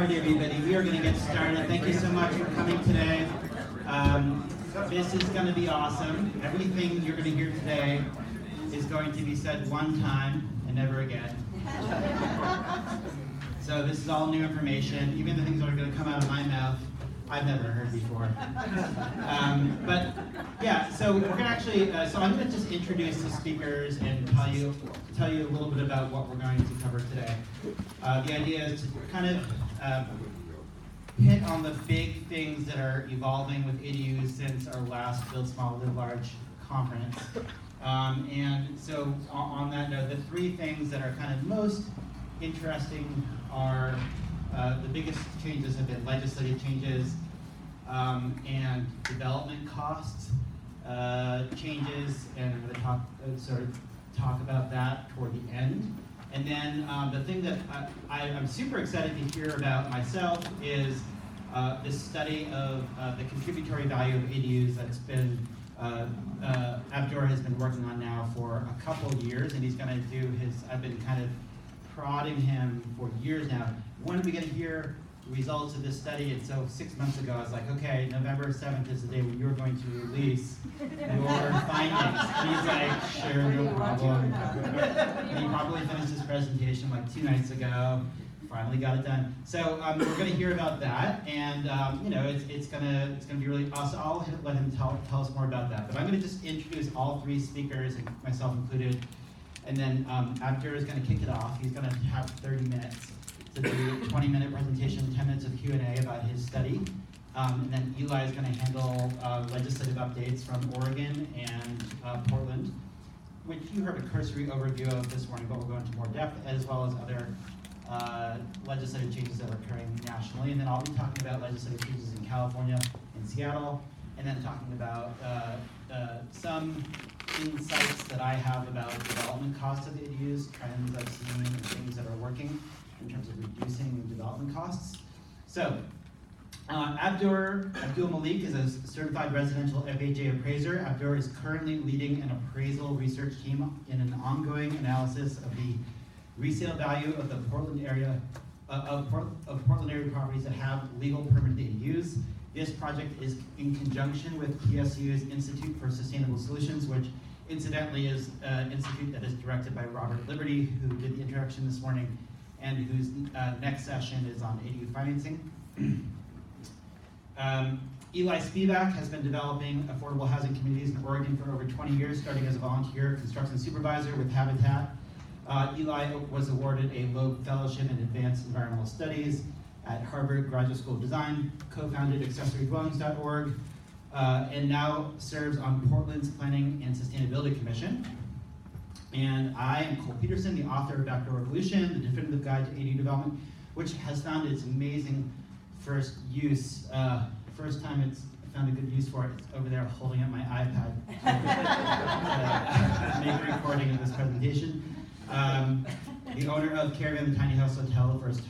right, everybody, we are going to get started. Thank you so much for coming today. This is going to be awesome. Everything you're going to hear today is going to be said one time and never again. So this is all new information. Even the things that are going to come out of my mouth, I've never heard before. But yeah, so we're going to actually, so I'm going to just introduce the speakers and tell you a little bit about what we're going to cover today. The idea is to kind of hit on the big things that are evolving with ADUs since our last Build Small, Live Large conference. And so on that note, the three things that are kind of most interesting are the biggest changes have been legislative changes and development costs changes, and I'm going to talk about that toward the end. And then the thing that I'm super excited to hear about myself is this study of the contributory value of ADUs that's been Abdur has been working on now for a couple of years, and he's going to do his. I've been kind of prodding him for years now. When are we going to hear the results of this study? And so 6 months ago, I was like, okay, November 7th is the day when you're going to release your findings. And he's like, sure, no problem. And he probably finished his presentation like 2 nights ago. Finally got it done. So we're going to hear about that, and you know, it's gonna be really awesome. I'll let him tell us more about that. But I'm going to just introduce all three speakers, and myself included. And then Abdur is going to kick it off. He's going to have 30 minutes to do a 20-minute presentation, 10 minutes of Q&A about his study. And then Eli is going to handle legislative updates from Oregon and Portland, which you heard a cursory overview of this morning, but we'll go into more depth, as well as other legislative changes that are occurring nationally. And then I'll be talking about legislative changes in California and Seattle, and then talking about some insights that I have about development costs of ADUs, trends I've seen, and things that are working in terms of reducing development costs. So, Abdur Malik is a certified residential FHA appraiser. Abdur is currently leading an appraisal research team in an ongoing analysis of the resale value of the Portland area of Portland area properties that have legal permitted ADUs. This project is in conjunction with PSU's Institute for Sustainable Solutions, which incidentally is an institute that is directed by Robert Liberty, who did the introduction this morning, and whose next session is on ADU financing. Eli Spivak has been developing affordable housing communities in Oregon for over 20 years, starting as a volunteer construction supervisor with Habitat. Eli was awarded a Loeb Fellowship in Advanced Environmental Studies at Harvard Graduate School of Design, co-founded AccessoryDwellings.org, and now serves on Portland's Planning and Sustainability Commission. And I am Cole Peterson, the author of Backdoor Revolution, the definitive guide to ADU development, which has found its amazing first time it's found a good use for it. It's over there holding up my iPad to make a recording of this presentation. The owner of Caravan, the Tiny House Hotel, the first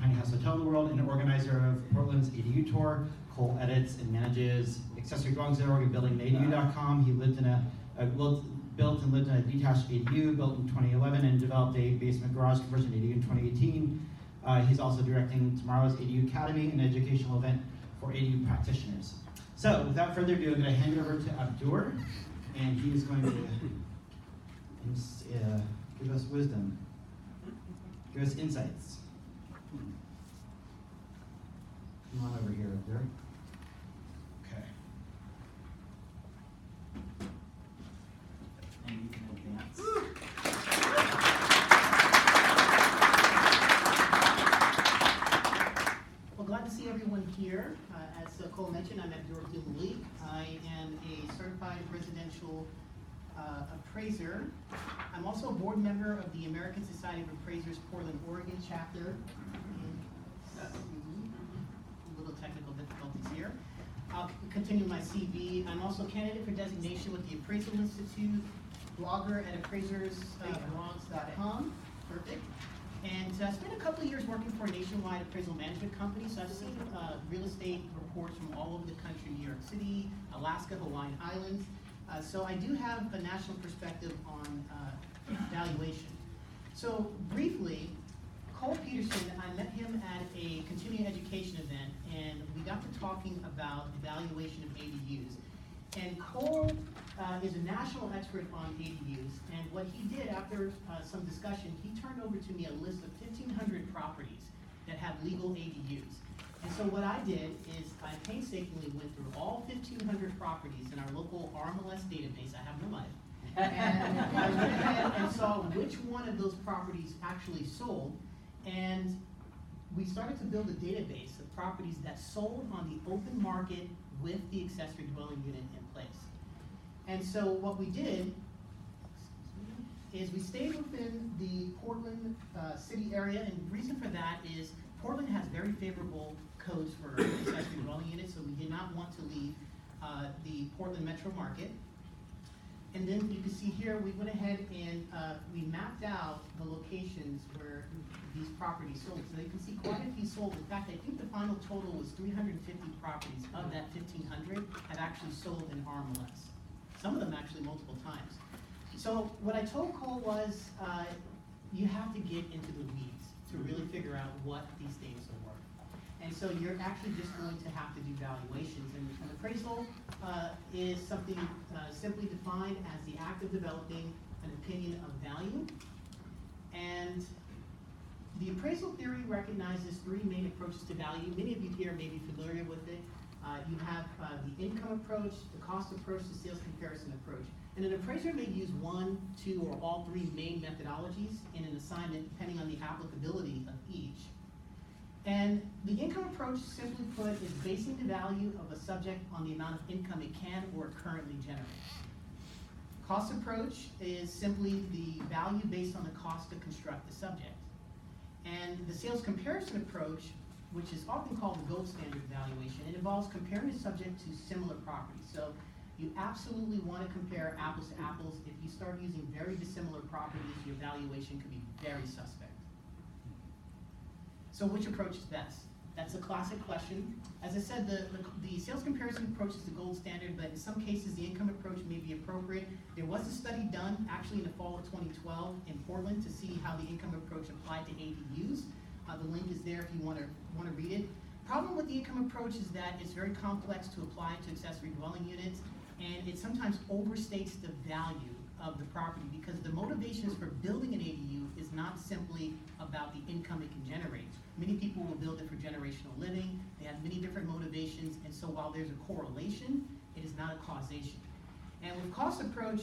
tiny house hotel in the world, and organizer of Portland's ADU tour. Cole edits and manages AccessoryDwellings.org and BuildingADU.com. He built and lived in a detached ADU built in 2011 and developed a basement garage conversion ADU in 2018. He's also directing tomorrow's ADU Academy, an educational event for ADU practitioners. So without further ado, I'm going to hand it over to Abdur, and he's going to give us wisdom, give us insights. Come on over here, Abdur. Okay. And you can advance. Well, glad to see everyone here. As Cole mentioned, I'm Abdur Malik. I am a certified residential appraiser. I'm also a board member of the American Society of Appraisers Portland, Oregon chapter. A little technical difficulties here. I'll continue my CV. I'm also a candidate for designation with the Appraisal Institute, blogger at appraisersblogs.com. Perfect. And spent a couple of years working for a nationwide appraisal management company, so I've seen real estate reports from all over the country, New York City, Alaska, Hawaiian Islands. So I do have a national perspective on valuation. So briefly, Cole Peterson, I met him at a continuing education event, and we got to talking about evaluation of ADUs. And Cole is a national expert on ADUs, and what he did after some discussion, he turned over to me a list of 1,500 properties that have legal ADUs. And so what I did is I painstakingly went through all 1,500 properties in our local RMLS database, I have no life, and I went ahead and saw which one of those properties actually sold, and we started to build a database of properties that sold on the open market with the accessory dwelling unit in place. And so what we did is we stayed within the Portland city area, and the reason for that is Portland has very favorable codes for accessory dwelling units, so we did not want to leave the Portland metro market. And then you can see here, we went ahead and we mapped out the locations where these properties sold. So you can see quite a few sold. In fact, I think the final total was 350 properties of that 1,500 have actually sold in RMLS. Some of them actually multiple times. So what I told Cole was, you have to get into the weeds to really figure out what these things are worth. And so you're actually just going to have to do valuations. And an appraisal is something simply defined as the act of developing an opinion of value. And the appraisal theory recognizes three main approaches to value. Many of you here may be familiar with it. You have the income approach, the cost approach, the sales comparison approach. And an appraiser may use one, two, or all three main methodologies in an assignment depending on the applicability of each. And the income approach, simply put, is basing the value of a subject on the amount of income it can or currently generates. Cost approach is simply the value based on the cost to construct the subject. And the sales comparison approach, which is often called the gold standard valuation, it involves comparing a subject to similar properties. So you absolutely want to compare apples to apples. If you start using very dissimilar properties, your valuation could be very suspect. So which approach is best? That's a classic question. As I said, the sales comparison approach is the gold standard, but in some cases the income approach may be appropriate. There was a study done actually in the fall of 2012 in Portland to see how the income approach applied to ADUs. The link is there if you want to read it. Problem with the income approach is that it's very complex to apply to accessory dwelling units, and it sometimes overstates the value of the property because the motivations for building an ADU is not simply about the income it can generate. Many people will build it for generational living. They have many different motivations, and so while there's a correlation, it is not a causation. And with cost approach,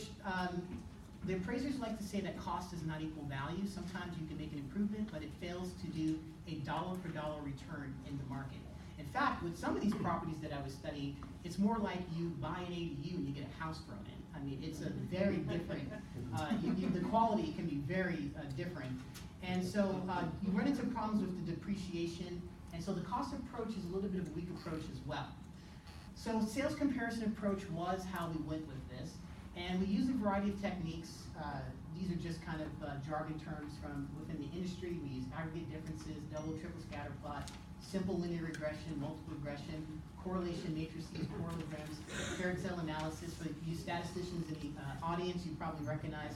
the appraisers like to say that cost does not equal value. Sometimes you can make an improvement, but it fails to do a dollar for dollar return in the market. In fact, with some of these properties that I was studying, it's more like you buy an ADU and you get a house thrown in. I mean, it's a very different, the quality can be very different. And so you run into problems with the depreciation, and so the cost approach is a little bit of a weak approach as well. So sales comparison approach was how we went with this, and we use a variety of techniques. These are just kind of jargon terms from within the industry. We use aggregate differences, double, triple scatter plot, simple linear regression, multiple regression, correlation matrices, correlograms, paired cell analysis. For you statisticians in the audience, you probably recognize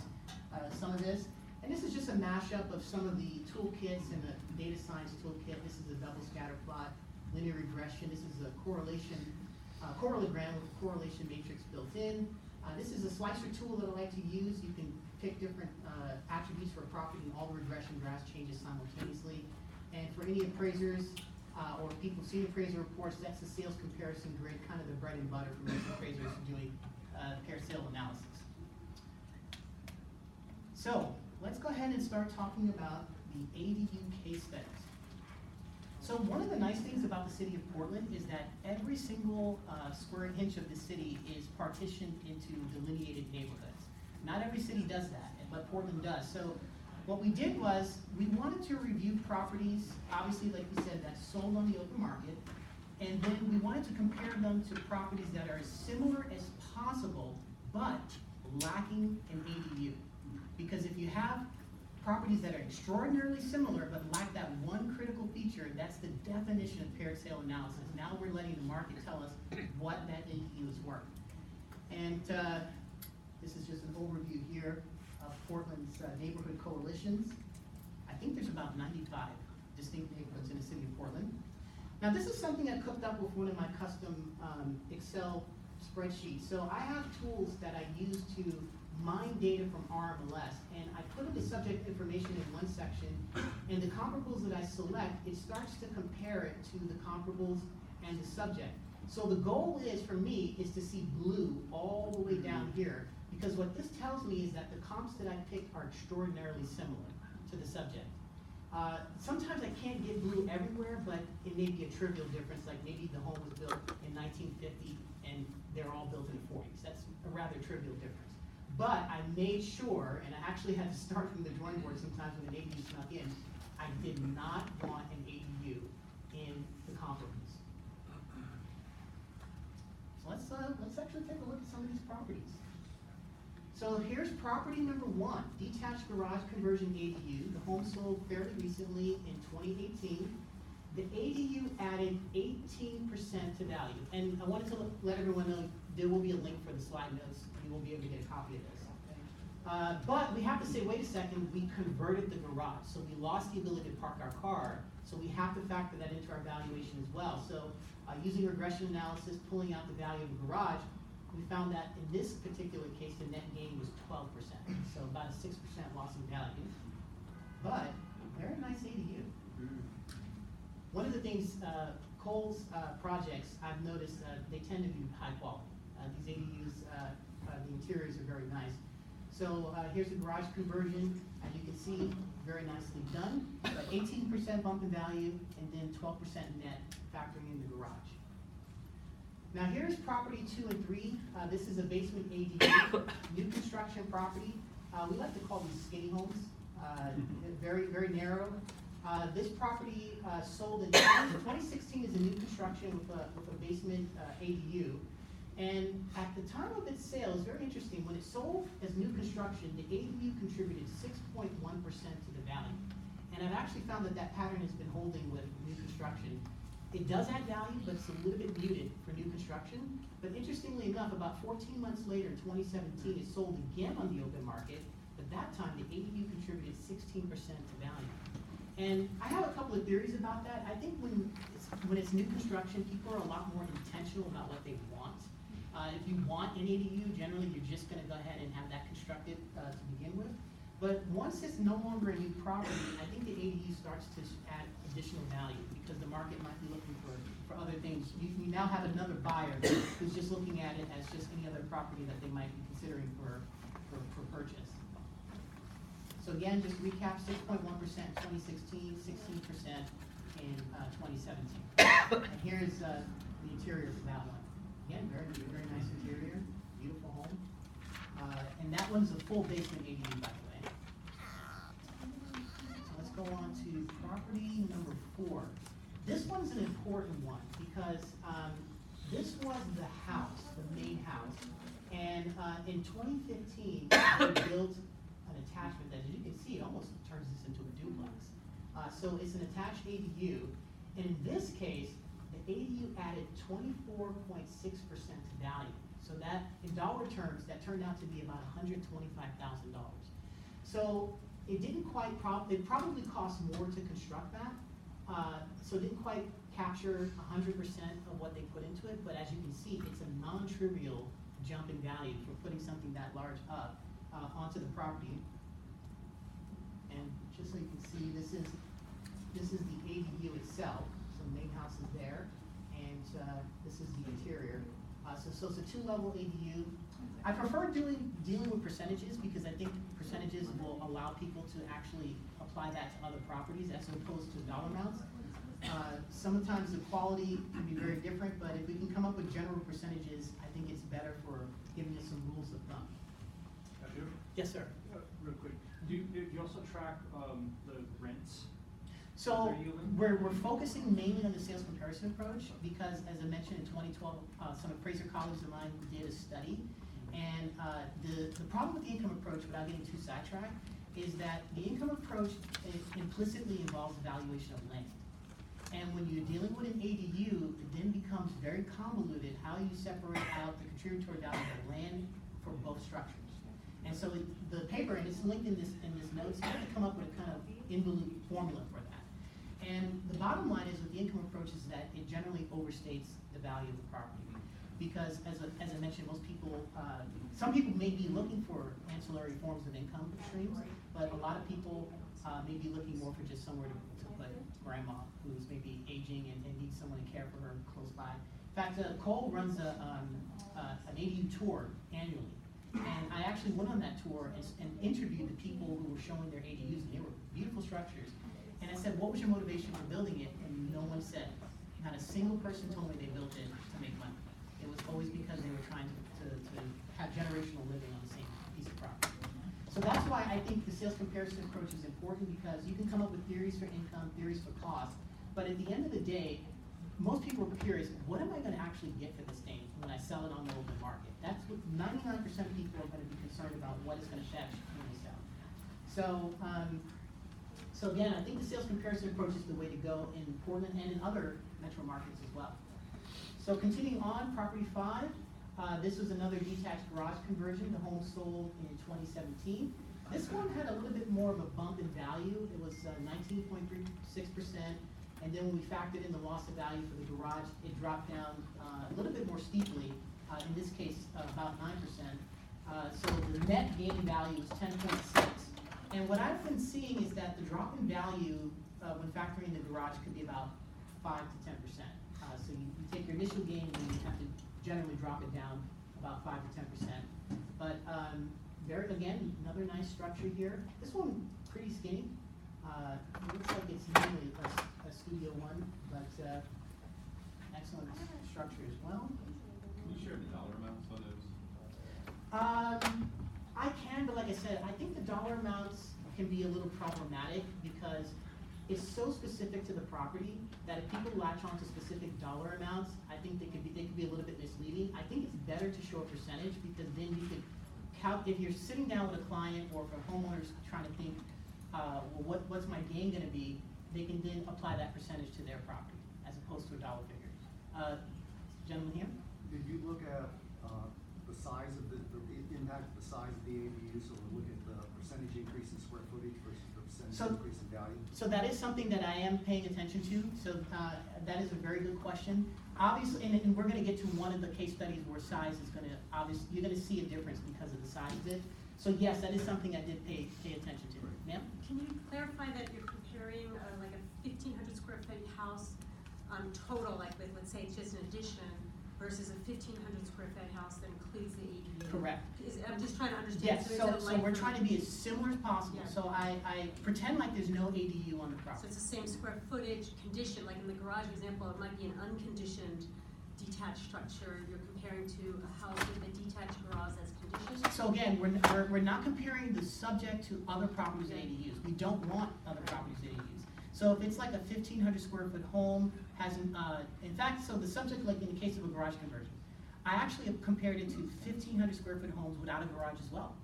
some of this. And this is just a mashup of some of the toolkits in the data science toolkit. This is a double scatter plot, linear regression. This is a correlation, correlogram with a correlation matrix built in. This is a slicer tool that I like to use. You can pick different attributes for a property and all the regression graphs changes simultaneously. And for any appraisers or people seeing appraiser reports, that's the sales comparison grid, kind of the bread and butter for most appraisers doing pair sale analysis. So let's go ahead and start talking about the ADU case studies. So one of the nice things about the city of Portland is that every single square inch of the city is partitioned into delineated neighborhoods. Not every city does that, but Portland does. So what we did was we wanted to review properties, obviously like we said, that sold on the open market, and then we wanted to compare them to properties that are as similar as possible, but lacking an ADU. Because if you have properties that are extraordinarily similar but lack that one critical feature, that's the definition of paired sale analysis. Now we're letting the market tell us what that ADU is worth. And this is just an overview here of Portland's neighborhood coalitions. I think there's about 95 distinct neighborhoods in the city of Portland. Now, this is something I cooked up with one of my custom Excel spreadsheets. So I have tools that I use to mine data from RMLS, and I put in the subject information in one section, and the comparables that I select, it starts to compare it to the comparables and the subject. So the goal is, for me, is to see blue all the way down here, because what this tells me is that the comps that I picked are extraordinarily similar to the subject. Sometimes I can't get blue everywhere, but it may be a trivial difference, like maybe the home was built in 1950 and they're all built in the 40s. That's a rather trivial difference. But I made sure, and I actually had to start from the drawing board sometimes when an ADU snuck in, I did not want an ADU in the comparables. So let's actually take a look at some of these properties. So here's property number 1, detached garage conversion ADU. The home sold fairly recently in 2018. The ADU added 18% to value. And I wanted to let everyone know there will be a link for the slide notes. You will be able to get a copy of this. But we have to say, wait a second, we converted the garage. So we lost the ability to park our car. So we have to factor that into our valuation as well. So using regression analysis, pulling out the value of the garage, we found that in this particular case, the net gain was 12%, so about a 6% loss in value. But very nice ADU. One of the things, Cole's projects, I've noticed they tend to be high quality. These ADUs, the interiors are very nice. So here's the garage conversion. As you can see, very nicely done. 18% bump in value, and then 12% net factoring in the garage. Now here's property 2 and 3. This is a basement ADU, new construction property. We like to call these skinny homes, very, very narrow. This property sold in 2016 as a new construction with a basement ADU. And at the time of its sale, it's very interesting. When it sold as new construction, the ADU contributed 6.1% to the value. And I've actually found that that pattern has been holding with new construction. It does add value, but it's a little bit muted for new construction. But interestingly enough, about 14 months later, in 2017, it sold again on the open market. But that time, the ADU contributed 16% to value. And I have a couple of theories about that. I think when it's new construction, people are a lot more intentional about what they want. If you want an ADU, generally you're just going to go ahead and have that constructed to begin with. But once it's no longer a new property, I think the ADU starts to add additional value because the market might be looking for other things. You now have another buyer who's just looking at it as just any other property that they might be considering for purchase. So again, just recap, 6.1% in 2016, 16% in 2017. And here's the interior for that one. Again, very, very nice interior, beautiful home. And that one's a full basement ADU, by the way. So let's go on to property number 4. This one's an important one because this was the house, the main house. And in 2015, they built an attachment that, as you can see, it almost turns this into a duplex. So it's an attached ADU. And in this case, the ADU added 24.6% to value. So that, in dollar terms, that turned out to be about $125,000. So it didn't quite, it probably cost more to construct that. So it didn't quite capture 100% of what they put into it, but as you can see, it's a non-trivial jump in value for putting something that large up onto the property. And just so you can see, this is the ADU itself. So the main house is there, and this is the interior. So it's a 2-level ADU. I prefer dealing with percentages because I think percentages will allow people to actually apply that to other properties as opposed to dollar amounts. Sometimes the quality can be very different, but if we can come up with general percentages, I think it's better for giving us some rules of thumb. Yes, sir. Real quick, do you also track the rents? So we're focusing mainly on the sales comparison approach because, as I mentioned, in 2012, some appraiser colleagues of mine did a study. And the problem with the income approach, without getting too sidetracked, is that the income approach implicitly involves evaluation of land. And when you're dealing with an ADU, it then becomes very convoluted how you separate out the contributory value of the land for both structures. And so the paper, and it's linked in this notes, you have to come up with a kind of involute formula for that. And the bottom line is with the income approach is that it generally overstates the value of the property. Because as I mentioned, most people, some people may be looking for ancillary forms of income streams, but a lot of people may be looking more for just somewhere to put grandma who's maybe aging and needs someone to care for her close by. In fact, Cole runs an ADU tour annually. And I actually went on that tour and interviewed the people who were showing their ADUs, and they were beautiful structures. And I said, what was your motivation for building it? And no one said. Not a single person told me they built it to make money. It was always because they were trying to have generational living on the same piece of property. So that's why I think the sales comparison approach is important, because you can come up with theories for income, theories for cost, but at the end of the day, most people are curious, what am I going to actually get for this thing when I sell it on the open market? That's what 99% of people are going to be concerned about, what it's going to fetch when they sell. So again, I think the sales comparison approach is the way to go in Portland and in other metro markets as well. So continuing on, property 5, this was another detached garage conversion. The home sold in 2017. This one had a little bit more of a bump in value. It was 19.36%, and then when we factored in the loss of value for the garage, it dropped down a little bit more steeply. In this case, about 9%. So the net gain value is 10.6. And what I've been seeing is that the drop in value when factoring in the garage could be about 5 to 10%. So you take your initial gain and you have to generally drop it down about 5 to 10%. But again, another nice structure here. This one pretty skinny. It looks like it's mainly a Studio One, but excellent structure as well. Can you share the dollar amounts on those? I can, but like I said, I think the dollar amounts can be a little problematic because it's so specific to the property that if people latch on to specific dollar amounts, I think they could be a little bit misleading. I think it's better to show a percentage, because then you could if you're sitting down with a client or if a homeowner's trying to think, well, what's my gain going to be, they can then apply that percentage to their property as opposed to a dollar figure. Gentleman here? Did you look at the size of the impact of the size of the ADU? So we're looking at the percentage increase in square footage versus the percentage increase in value? So that is something that I am paying attention to. So that is a very good question. Obviously, and we're going to get to one of the case studies where size is going to, obviously, you're going to see a difference because of the size of it. So yes, that is something I did pay attention to. Ma'am? Can you clarify that you're comparing like a 1,500 square foot house total, like with, let's say it's just an addition, versus a 1,500 square foot house that includes the ADU? Correct. I'm just trying to understand. Yes, so we're trying to be as similar as possible. Yeah. So I pretend like there's no ADU on the So property. it's the same square footage condition, like in the garage example, it might be an unconditioned detached structure. You're comparing to a house with a detached garage that's conditioned. So again, we're not comparing the subject to other properties and ADUs. We don't want other properties and ADUs. So if it's like a 1,500 square foot home, in fact, so the subject, like in the case of a garage conversion, I actually have compared it to 1,500 square foot homes without a garage as well.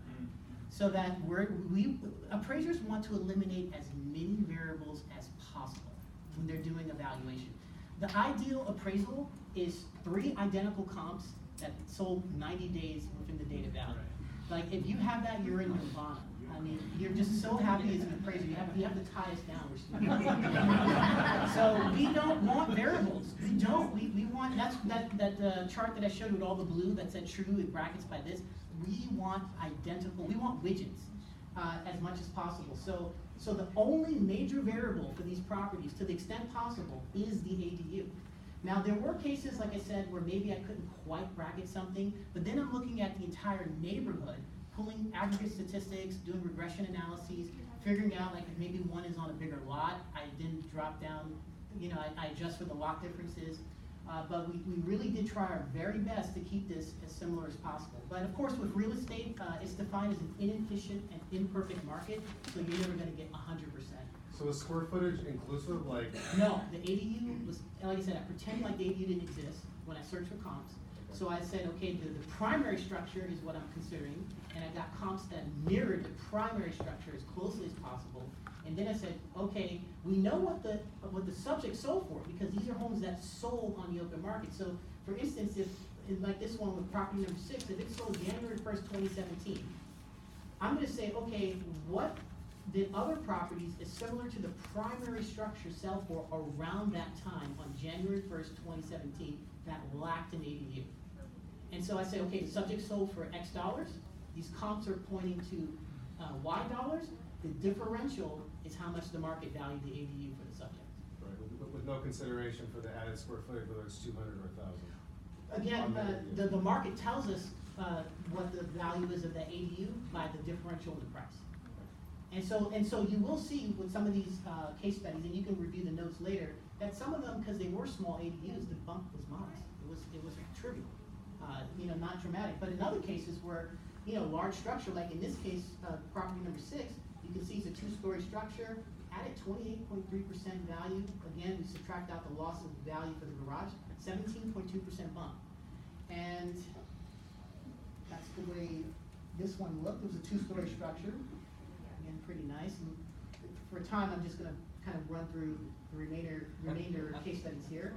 So that appraisers want to eliminate as many variables as possible when they're doing evaluation. The ideal appraisal is 3 identical comps that sold 90 days within the date of value. Like if you have that, you're in nirvana. I mean, you're just so happy as an appraiser. You have to tie us down. So we don't want variables. We don't. We want that chart that I showed with all the blue that said true with brackets by this. We want identical. We want widgets as much as possible. So the only major variable for these properties, to the extent possible, is the ADU. Now there were cases, like I said, where maybe I couldn't quite bracket something, but then I'm looking at the entire neighborhood, pulling aggregate statistics, doing regression analyses, figuring out like if maybe one is on a bigger lot, I didn't drop down, I adjust for the lot differences. But we really did try our very best to keep this as similar as possible. But of course with real estate, it's defined as an inefficient and imperfect market, so you're never gonna get 100%. So is square footage inclusive, like? No, the ADU was, like I said, I pretended like the ADU didn't exist when I searched for comps. So I said, okay, the primary structure is what I'm considering, and I got comps that mirrored the primary structure as closely as possible. And then I said, okay, we know what the subject sold for, because these are homes that sold on the open market. So for instance, if like this one with property number 6, if it sold January 1st, 2017, I'm gonna say, okay, what than other properties is similar to the primary structure sell for around that time on January 1st, 2017, that lacked an ADU. And so I say, okay, the subject sold for X dollars, these comps are pointing to Y dollars, the differential is how much the market valued the ADU for the subject. Right, with no consideration for the added square footage, whether it's 200 or 1,000. Again, the market tells us what the value is of the ADU by the differential in the price. And so you will see with some of these case studies, and you can review the notes later, that some of them, because they were small ADUs, the bump was modest. It was trivial, not dramatic. But in other cases where, large structure, like in this case, property number 6, you can see it's a 2-story structure, added 28.3% value. Again, we subtract out the loss of value for the garage, 17.2% bump. And that's the way this one looked. It was a 2-story structure. Again, pretty nice. And for time, I'm just gonna kind of run through the remainder case studies here.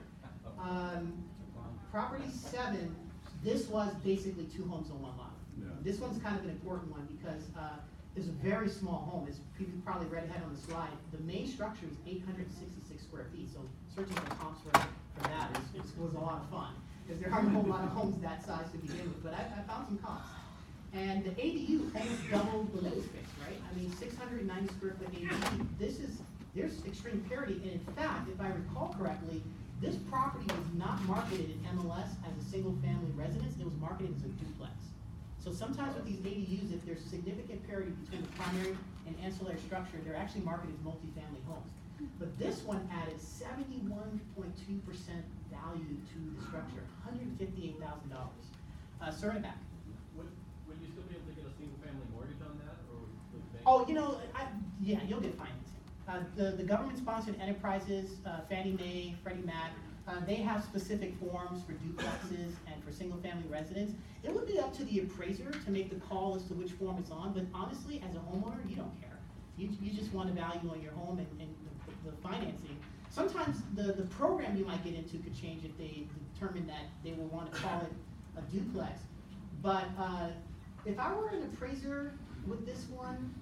Property 7, this was basically 2 homes on 1 lot. Yeah. This one's kind of an important one because it's a very small home. As people probably read ahead on the slide, the main structure is 866 square feet. So searching for comps for that was a lot of fun because there aren't a whole lot of homes that size to begin with. But I found some comps. And the ADU almost doubled the living space, right? I mean, 690 square foot ADU. There's extreme parity. And in fact, if I recall correctly, this property was not marketed in MLS as a single family residence. It was marketed as a duplex. So sometimes with these ADUs, if there's significant parity between the primary and ancillary structure, they're actually marketed as multifamily homes. But this one added 71.2% value to the structure, $158,000. Sir in the back. Would you still be able to get a single family mortgage on that, or would the bank? Oh, yeah, you'll get financing. The government-sponsored enterprises, Fannie Mae, Freddie Mac, they have specific forms for duplexes and for single-family residents. It would be up to the appraiser to make the call as to which form it's on, but honestly, as a homeowner, you don't care. You just want a value on your home and the financing. Sometimes the program you might get into could change if they determine that they will want to call it a duplex. But if I were an appraiser with this one,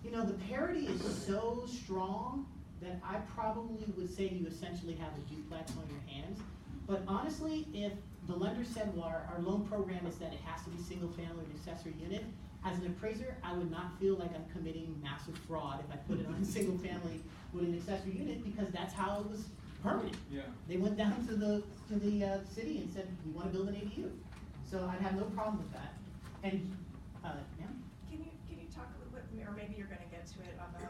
the parity is so strong that I probably would say you essentially have a duplex on your hands. But honestly, if the lender said, well, our loan program is that it has to be single family or accessory unit, as an appraiser, I would not feel like I'm committing massive fraud if I put it on a single family with an accessory unit, because that's how it was permitted. Yeah. They went down to the city and said, we want to build an ADU. So I'd have no problem with that. And, ma'am? Can you talk a little bit, or maybe you're gonna get to it, about the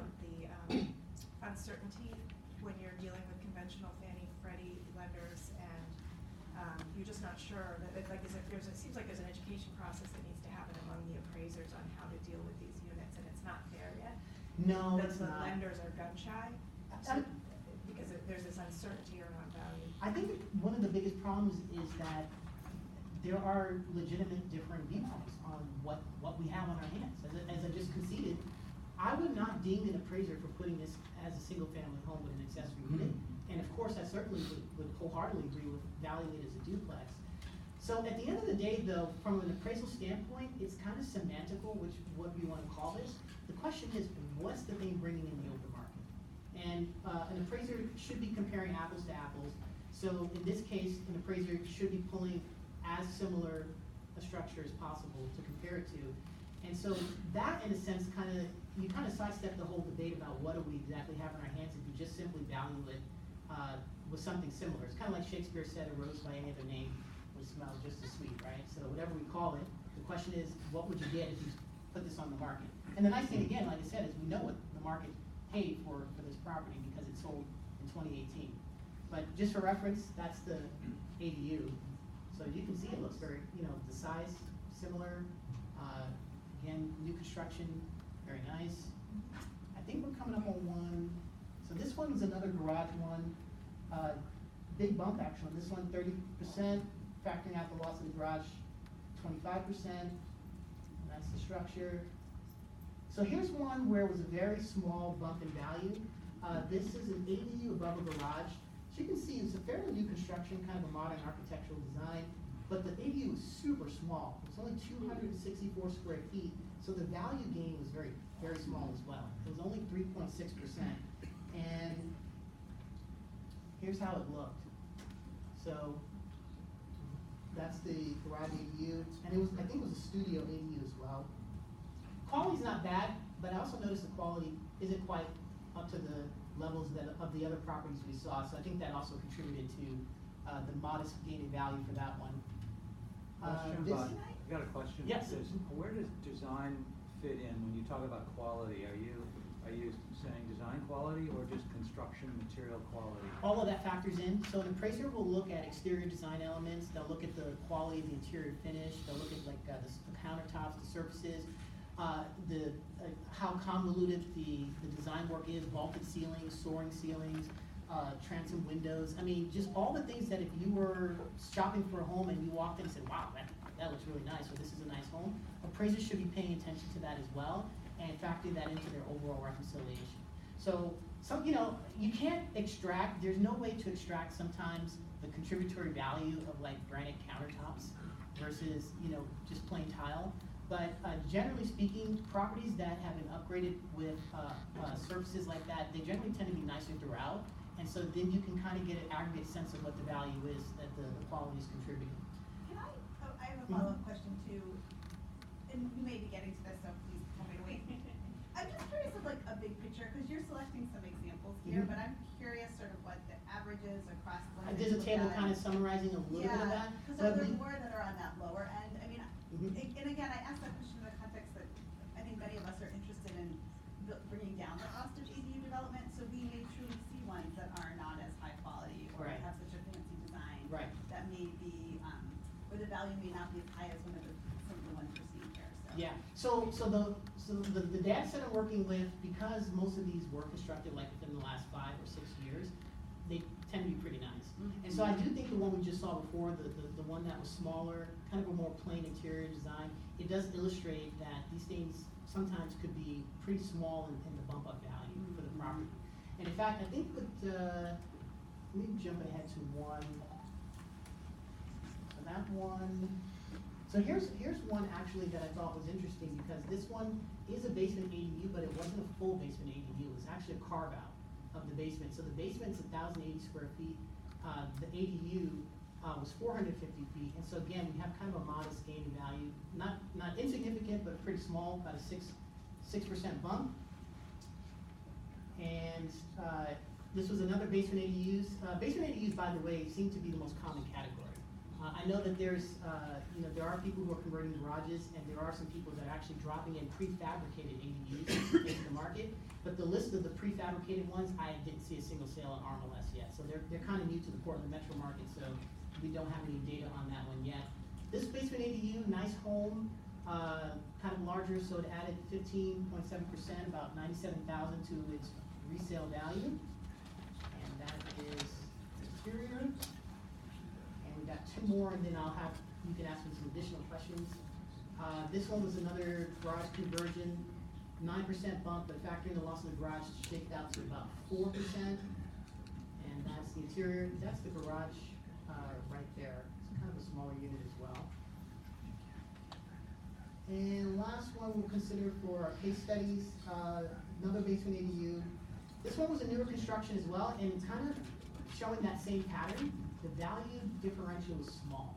uncertainty when you're dealing with conventional Fannie, Freddie lenders, and you're just not sure that, it seems like there's an education process that needs to happen among the appraisers on how to deal with these units, and it's not there yet. No, That it's the not. lenders are gun shy, because there's this uncertainty around value. I think one of the biggest problems is that there are legitimate different viewpoints on what we have on our hands. As I just conceded, I would not deem an appraiser for putting this as a single family home with an accessory unit. And of course, I certainly would wholeheartedly agree with valuing it as a duplex. So at the end of the day, though, from an appraisal standpoint, it's kind of semantical, what you want to call this. The question is, what's the thing bringing in the open market? And an appraiser should be comparing apples to apples. So in this case, an appraiser should be pulling as similar a structure as possible to compare it to. And so that, in a sense, you kind of sidestep the whole debate about what do we exactly have in our hands if you just simply value it with something similar. It's kind of like Shakespeare said, a rose by any other name would smell just as sweet, right? So whatever we call it, the question is, what would you get if you put this on the market? And the nice thing, again, like I said, is we know what the market paid for this property because it sold in 2018. But just for reference, that's the ADU. So you can see it looks very, the size similar. Again, new construction, very nice. I think we're coming up on one. So this one's another garage one. Big bump actually on this one, 30%, factoring out the loss of the garage, 25%. That's the structure. So here's one where it was a very small bump in value. This is an ADU above a garage. So you can see it's a fairly new construction, kind of a modern architectural design, but the ADU is super small. It's only 264 square feet, so the value gain was very very small as well. It was only 3.6%. And here's how it looked. So that's the garage ADU, and it was, I think it was a studio ADU as well. Quality's not bad, but I also noticed the quality isn't quite up to the levels that of the other properties we saw. So I think that also contributed to the modest gain in value for that one. Question This- about, I got a question. Yes. Where does design fit in when you talk about quality? Are you saying design quality or just construction material quality? All of that factors in. So an appraiser will look at exterior design elements, they'll look at the quality of the interior finish, they'll look at like the countertops, the surfaces, how convoluted the design work is, vaulted ceilings, soaring ceilings, transom windows. I mean, just all the things that if you were shopping for a home and you walked in and said, wow, that looks really nice, or this is a nice home, appraisers should be paying attention to that as well and factoring that into their overall reconciliation. So, you can't extract, there's no way to extract sometimes the contributory value of like granite countertops versus, just plain tile. But generally speaking, properties that have been upgraded with surfaces like that, they generally tend to be nicer throughout. And so then you can kind of get an aggregate sense of what the value is that the quality is contributing. Can I have a follow-up question too, and you may be getting to this, so please tell me to wait. I'm just curious of like a big picture, because you're selecting some examples here, but I'm curious sort of what the averages across the. There's a table kind of summarizing a little bit of that. Because but are there we- more that are on that lower end? I mean, Mhm. and again, I ask that question in the context that I think many of us are interested in bringing down the cost of ADU development, so we may truly see ones that are not as high quality or Right. have such a fancy design. Right. That may be, where the value may not be as high as some of the ones we're seeing here, so. Yeah, so the data set I'm working with, because most of these were constructed like within the last 5 or 6 years, they tend to be pretty nice. And so I do think the one we just saw before, the one that was smaller, kind of a more plain interior design, it does illustrate that these things sometimes could be pretty small in the bump up value for the property. And in fact, I think that, let me jump ahead to one. So that one, so here's one actually that I thought was interesting, because this one is a basement ADU, but it wasn't a full basement ADU, it was actually a carve out of the basement. So the basement's 1,080 square feet, the ADU was 450 feet, and so again, we have kind of a modest gain in value, not insignificant, but pretty small, about a 6% bump. And this was another basement ADUs. Basement ADUs, by the way, seem to be the most common category. I know that there's, there are people who are converting garages, and there are some people that are actually dropping in prefabricated ADUs into the market. But the list of the prefabricated ones, I didn't see a single sale on RMLS yet. So they're kind of new to the Portland metro market, so we don't have any data on that one yet. This basement ADU, nice home, kind of larger, so it added 15.7%, about $97,000 to its resale value. And that is interior. And we got 2 more, and then you can ask me some additional questions. This one was another garage conversion, 9% bump, but factoring the loss of the garage, shaked out to about 4%. And that's the interior. That's the garage right there. It's kind of a smaller unit as well. And last one we'll consider for our case studies, another basement ADU. This one was a newer construction as well, and kind of showing that same pattern. The value differential is small,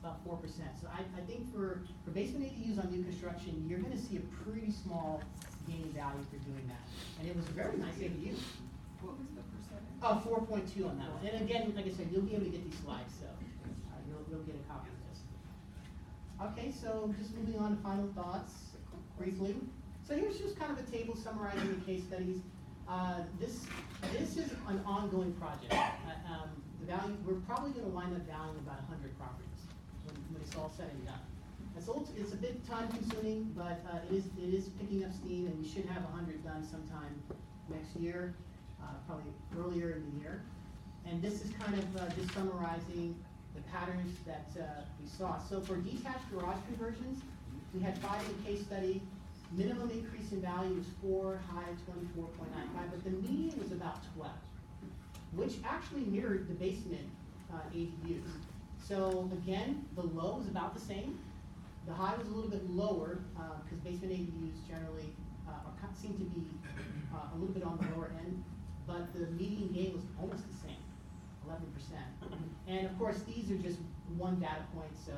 about 4%. So I think for basement ADUs on new construction, you're gonna see a pretty small gain in value for doing that. And it was a very nice ADU. What was the percentage? 4.2 on that one. And again, like I said, you'll be able to get these slides, so you'll get a copy of this. Okay, so just moving on to final thoughts, briefly. So here's just kind of a table summarizing the case studies. This is an ongoing project. The value, we're probably going to wind up valuing about 100 properties when it's all said and done. It's a bit time consuming, but it is picking up steam, and we should have 100 done sometime next year, probably earlier in the year. And this is kind of just summarizing the patterns that we saw. So for detached garage conversions, we had 5 in the case study. Minimum increase in value was 4, high 24.95, but the median was about 12, which actually mirrored the basement ADUs. So again, the low was about the same. The high was a little bit lower because basement ADUs generally seem to be a little bit on the lower end, but the median gain was almost the same, 11%. And of course, these are just one data point, so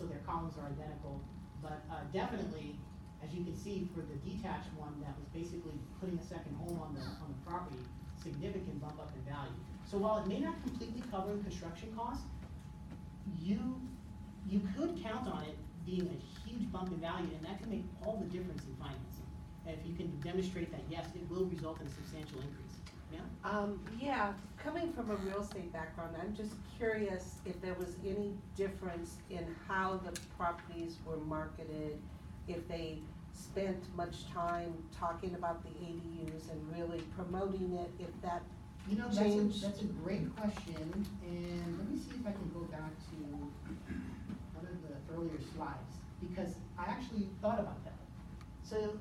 their columns are identical. But definitely, as you can see, for the detached one, that was basically putting a second home on the property, significant bump up in value. So while it may not completely cover the construction cost, you could count on it being a huge bump in value, and that can make all the difference in financing. If you can demonstrate that, yes, it will result in a substantial increase. Yeah? Yeah, coming from a real estate background, I'm just curious if there was any difference in how the properties were marketed, if they spent much time talking about the ADUs and really promoting it, if that You know, changed. that's a great question, and let me see if I can go back to one of the earlier slides, because I actually thought about that. So,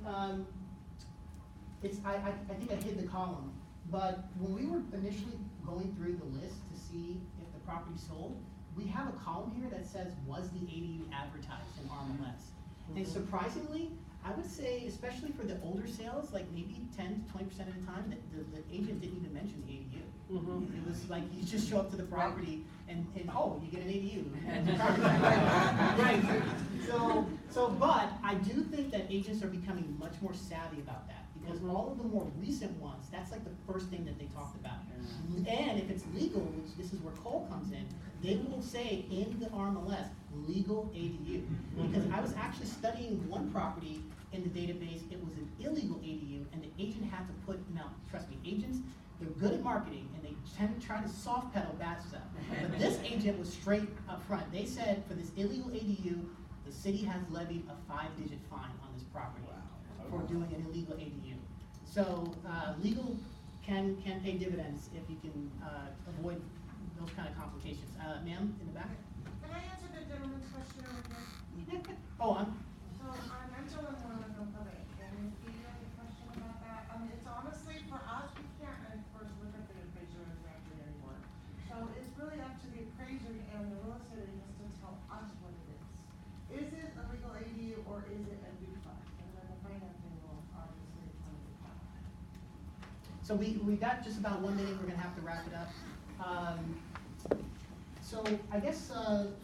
I think I hid the column, but when we were initially going through the list to see if the property sold, we have a column here that says, was the ADU advertised in RMLS? And surprisingly, I would say, especially for the older sales, like maybe 10 to 20% of the time, the agent didn't even mention the ADU. It was like, you just show up to the property and oh, you get an ADU. Right. But I do think that agents are becoming much more savvy about that, because all of the more recent ones, that's like the first thing that they talked about. And if it's legal, which this is where Cole comes in, they will say in the RMLS, legal ADU. Because I was actually studying one property in the database, it was an illegal ADU, and the agent had to put, now, trust me, agents, they're good at marketing, and they tend to try to soft pedal bad stuff. But this agent was straight up front. They said, for this illegal ADU, the city has levied a 5-digit fine on this property for doing an illegal ADU. So, legal can pay dividends if you can avoid those kind of complications. Ma'am, in the back? Can I answer the gentleman's question over here? Oh, I'm So I'm Joan Monaco, and if you have a question about that, it's honestly, for us, we can't, of course, look at the appraiser exactly anymore. So it's really up to the appraiser and the real estate agents to tell us what it is. Is it a legal ADU or is it a duplex? And then the financing will obviously come into play. So we got just about 1 minute, we're gonna have to wrap it up. So I guess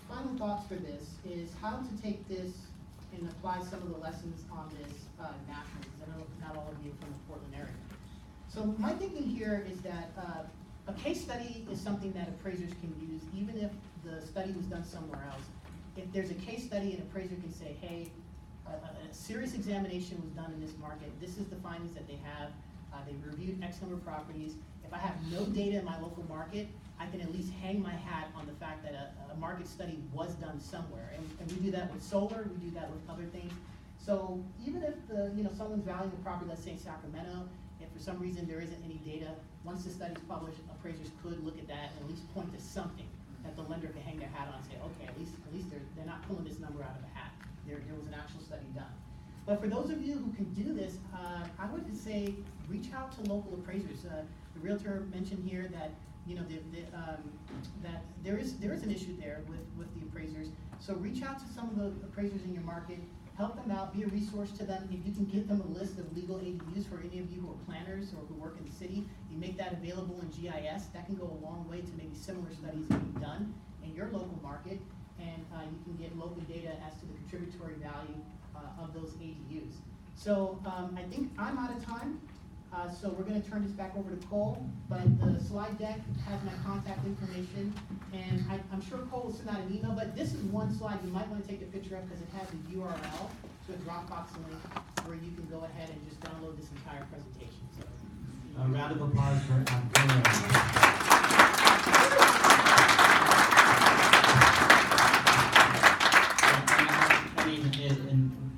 final thoughts for this is how to take this and apply some of the lessons on this nationally, because I know not all of you are from the Portland area. So my thinking here is that a case study is something that appraisers can use, even if the study was done somewhere else. If there's a case study, an appraiser can say, hey, a serious examination was done in this market, this is the findings that they have, they reviewed X number of properties. If I have no data in my local market, I can at least hang my hat on the fact that a market study was done somewhere. And we do that with solar, we do that with other things. So even if someone's valuing a property, let's say in Sacramento, if for some reason there isn't any data, once the study's published, appraisers could look at that and at least point to something that the lender can hang their hat on and say, okay, at least they're not pulling this number out of a hat. There was an actual study done. But for those of you who can do this, I would say reach out to local appraisers. The realtor mentioned here that that there is an issue there with the appraisers. So reach out to some of the appraisers in your market, help them out, be a resource to them. If you can give them a list of legal ADUs for any of you who are planners or who work in the city, you make that available in GIS. That can go a long way to maybe similar studies being done in your local market, and you can get local data as to the contributory value of those ADUs. So I think I'm out of time. So we're going to turn this back over to Cole, but the slide deck has my contact information, and I'm sure Cole will send out an email, but this is one slide you might want to take a picture of because it has a URL to a Dropbox link where you can go ahead and just download this entire presentation. So, a round of applause for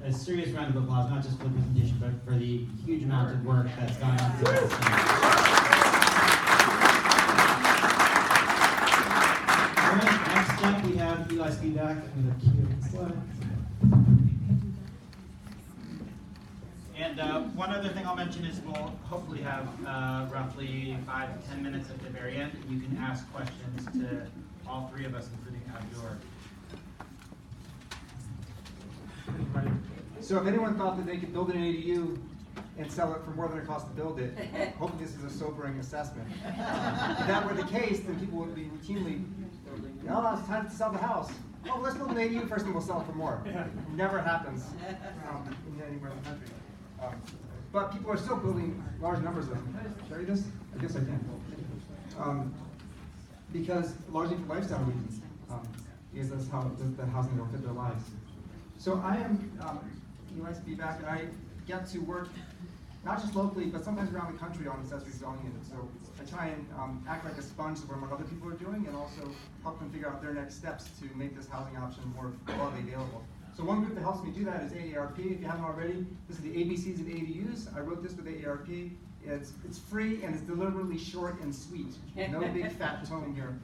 a serious round of applause, not just for the presentation, but for the huge amount of work that's gone into this. All right, next up we have Eli's feedback. I'm going to cue the slide. And one other thing I'll mention is we'll hopefully have roughly 5 to 10 minutes at the very end. You can ask questions to all three of us, including Abdur. So if anyone thought that they could build an ADU and sell it for more than it costs to build it. Hopefully this is a sobering assessment. If that were the case, then people would be routinely, oh, it's time to sell the house. Oh, let's build an ADU first and we'll sell it for more. Never happens anywhere in the country. But people are still building large numbers of them. Can I show you this? I guess I can. Because largely for lifestyle reasons, because that's how the housing will fit their lives. So I am USB back, and I get to work not just locally, but sometimes around the country on accessory zoning units. So I try and act like a sponge to learn what other people are doing, and also help them figure out their next steps to make this housing option more broadly available. So one group that helps me do that is AARP. If you haven't already, this is the ABCs of ADUs. I wrote this with AARP. It's free and it's deliberately short and sweet. No big fat tone here.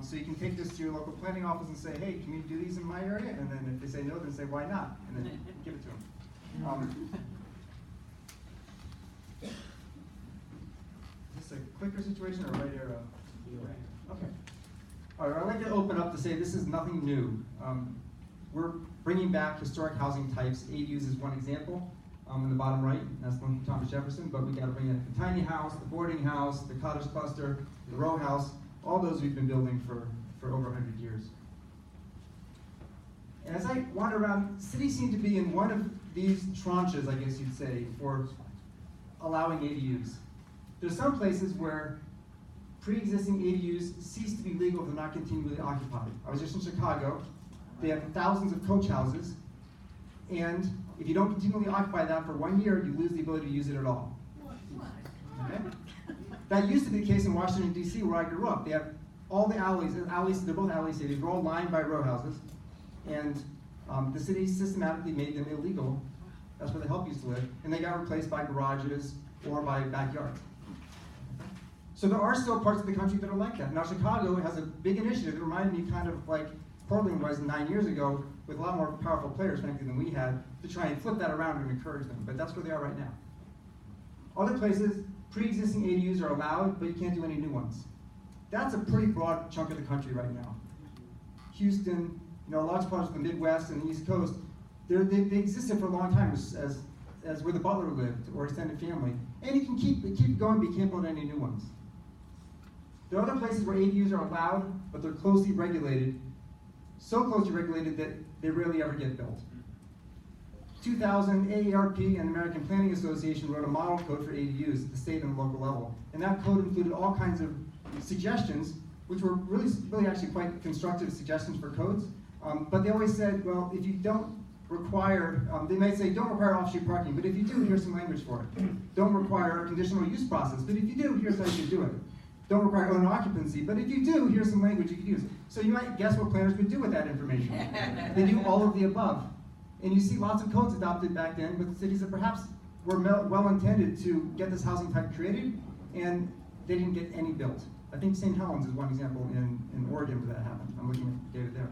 So you can take this to your local planning office and say, hey, can you do these in my area? And then if they say no, then say, why not? And then give it to them. Is this a clicker situation or a right arrow? Okay. All right, I'd like to open up to say this is nothing new. We're bringing back historic housing types. ADUs is one example. In the bottom right, that's one from Thomas Jefferson, but we got to bring in the tiny house, the boarding house, the cottage cluster, the row house. All those we've been building for over 100 years. And as I wander around, cities seem to be in one of these tranches, I guess you'd say, for allowing ADUs. There's some places where pre-existing ADUs cease to be legal if they're not continually occupied. I was just in Chicago. They have thousands of coach houses, and if you don't continually occupy that for 1 year, you lose the ability to use it at all. Okay? That used to be the case in Washington, D.C., where I grew up. They have all the alleys, they're both alley cities, they're all lined by row houses, and the city systematically made them illegal. That's where the help used to live, and they got replaced by garages or by backyards. So there are still parts of the country that are like that. Now Chicago has a big initiative that reminded me kind of like Portland was 9 years ago, with a lot more powerful players, frankly, than we had, to try and flip that around and encourage them. But that's where they are right now. Other places, pre-existing ADUs are allowed, but you can't do any new ones. That's a pretty broad chunk of the country right now. Houston, large parts of the Midwest and the East Coast, they existed for a long time as where the butler lived or extended family. And you can keep going, but you can't build any new ones. There are other places where ADUs are allowed, but they're closely regulated, so closely regulated that they rarely ever get built. 2000, AARP and the American Planning Association wrote a model code for ADUs at the state and local level. And that code included all kinds of suggestions, which were really actually quite constructive suggestions for codes. But they always said, well, if you don't require, they might say, don't require off-street parking, but if you do, here's some language for it. Don't require a conditional use process, but if you do, here's how you should do it. Don't require owner occupancy, but if you do, here's some language you could use. So you might guess what planners would do with that information. They do all of the above. And you see lots of codes adopted back then with cities that perhaps were well-intended to get this housing type created, and they didn't get any built. I think St. Helens is one example in Oregon where that happened. I'm looking at data there.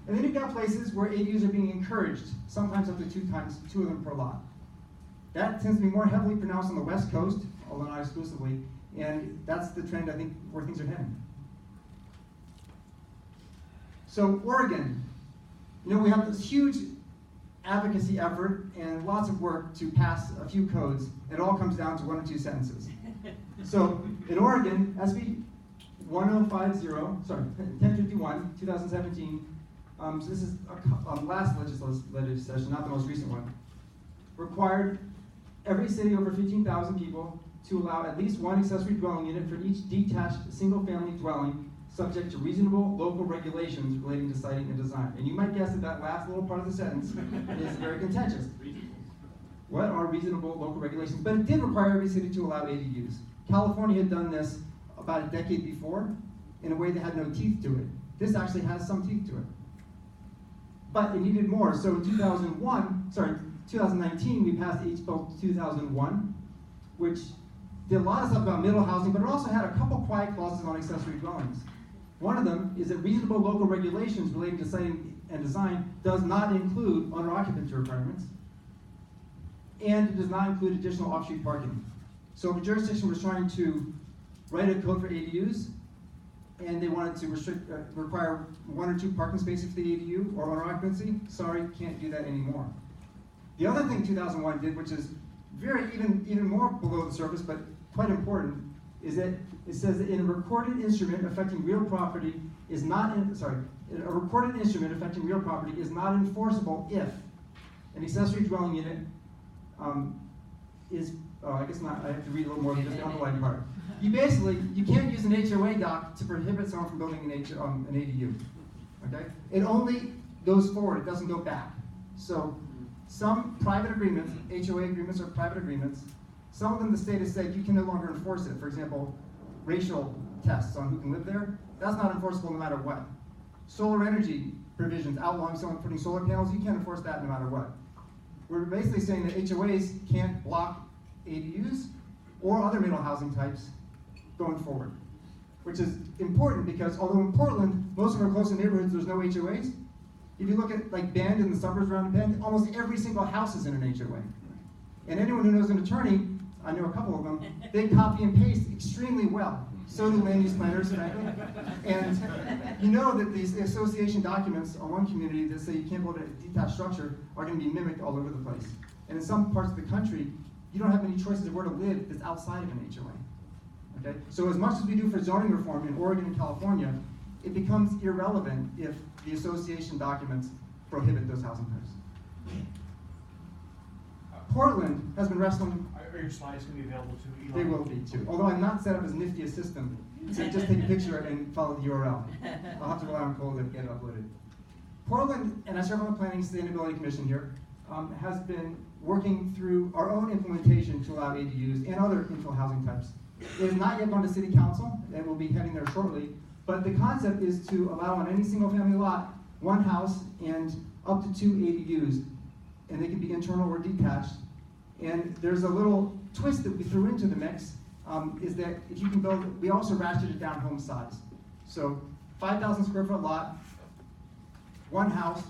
And then you've got places where ADUs are being encouraged, sometimes up to two of them per lot. That tends to be more heavily pronounced on the West Coast, although not exclusively, and that's the trend, I think, where things are heading. So Oregon, we have this huge advocacy effort and lots of work to pass a few codes. It all comes down to 1 or 2 sentences. So in Oregon, SB 1051, 2017, so this is last legislative session, not the most recent one, required every city over 15,000 people to allow at least one accessory dwelling unit for each detached single-family dwelling, subject to reasonable local regulations relating to siting and design. And you might guess that last little part of the sentence is very contentious. What are reasonable local regulations? But it did require every city to allow ADUs. California had done this about a decade before in a way that had no teeth to it. This actually has some teeth to it. But it needed more. So in 2019, we passed HB 2001, which did a lot of stuff about middle housing, but it also had a couple quiet clauses on accessory dwellings. One of them is that reasonable local regulations relating to siting and design does not include owner occupancy requirements, and it does not include additional off-street parking. So if a jurisdiction was trying to write a code for ADUs, and they wanted to require 1 or 2 parking spaces for the ADU or owner occupancy, sorry, can't do that anymore. The other thing 2001 did, which is even more below the surface, but quite important, is that it says that in a recorded instrument affecting real property is not a recorded instrument affecting real property is not enforceable if an accessory dwelling unit is, I guess not, I have to read a little more than just the underlying part. You can't use an HOA doc to prohibit someone from building an ADU, okay? It only goes forward, it doesn't go back. So some private agreements, HOA agreements or private agreements, some of them the state has said you can no longer enforce it. For example, racial tests on who can live there, that's not enforceable no matter what. Solar energy provisions outlawing someone putting solar panels, you can't enforce that no matter what. We're basically saying that HOAs can't block ADUs or other middle housing types going forward, which is important because although in Portland, most of our close neighborhoods, there's no HOAs. If you look at like Bend and the suburbs around Bend, almost every single house is in an HOA. And anyone who knows an attorney, I know a couple of them, they copy and paste extremely well. So do land use planners, frankly. And you know that these association documents on one community that say you can't build a detached structure are going to be mimicked all over the place. And in some parts of the country, you don't have many choices of where to live that's outside of an HOA. Okay? So as much as we do for zoning reform in Oregon and California, it becomes irrelevant if the association documents prohibit those housing types. Portland has been wrestling. Are your slides going to be available to Elon? They will be too. Although I'm not set up as nifty a system to just take a picture and follow the URL. I'll have to rely on Cole to get it uploaded. Portland, and I serve on the Planning Sustainability Commission here, has been working through our own implementation to allow ADUs and other infill housing types. It has not yet gone to City Council, and we'll be heading there shortly. But the concept is to allow on any single family lot, one house and up to 2 ADUs, and they can be internal or detached. And there's a little twist that we threw into the mix, is that if you can build, we also ratcheted down home size. So 5,000 square foot lot, one house,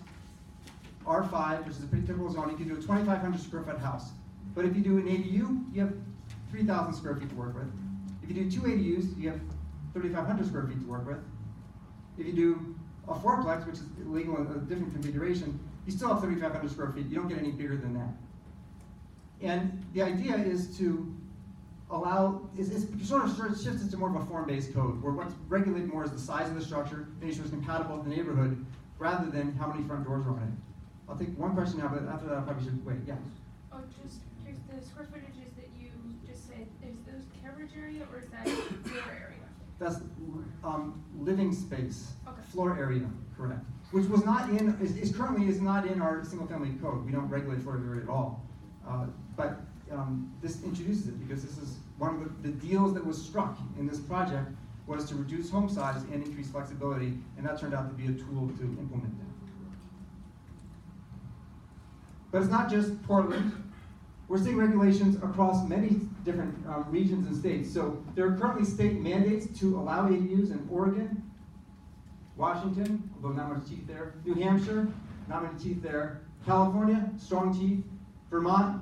R5, which is a pretty typical zone, you can do a 2,500 square foot house. But if you do an ADU, you have 3,000 square feet to work with. If you do 2 ADUs, you have 3,500 square feet to work with. If you do a fourplex, which is legal in a different configuration, you still have 3,500 square feet. You don't get any bigger than that. And the idea is to allow, it sort of shifts it to more of a form-based code, where what's regulated more is the size of the structure, making sure it's compatible with the neighborhood, rather than how many front doors are on it. I'll take one question now, but after that I probably should wait. Yeah. Oh, just here's the square footages that you just said. Is those coverage area or is that floor area? That's living space, Okay. Floor area, correct. Which was not in, is currently is not in our single-family code. We don't regulate floor area at all. But this introduces it because this is one of the deals that was struck in this project was to reduce home size and increase flexibility, and that turned out to be a tool to implement that. But it's not just Portland. We're seeing regulations across many different regions and states. So there are currently state mandates to allow ADUs in Oregon, Washington, although not much teeth there, New Hampshire, not many teeth there, California, strong teeth, Vermont,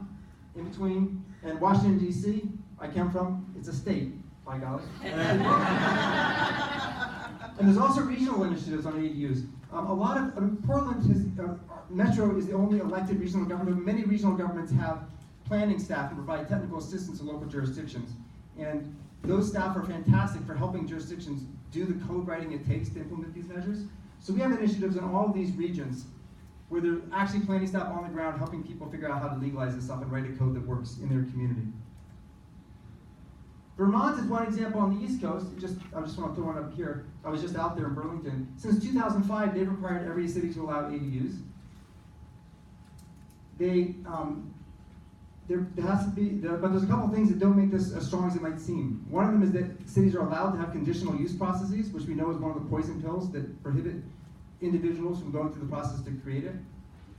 in between, and Washington, D.C., I come from, it's a state, by golly. And there's also regional initiatives on ADUs. Portland, Metro is the only elected regional government. Many regional governments have planning staff and provide technical assistance to local jurisdictions. And those staff are fantastic for helping jurisdictions do the code writing it takes to implement these measures. So we have initiatives in all of these regions where they're actually planning staff on the ground helping people figure out how to legalize this stuff and write a code that works in their community. Vermont is one example on the East Coast. I just want to throw one up here. I was just out there in Burlington. Since 2005, they've required every city to allow ADUs. There has to be, but there's a couple of things that don't make this as strong as it might seem. One of them is that cities are allowed to have conditional use processes, which we know is one of the poison pills that prohibit individuals from going through the process to create it.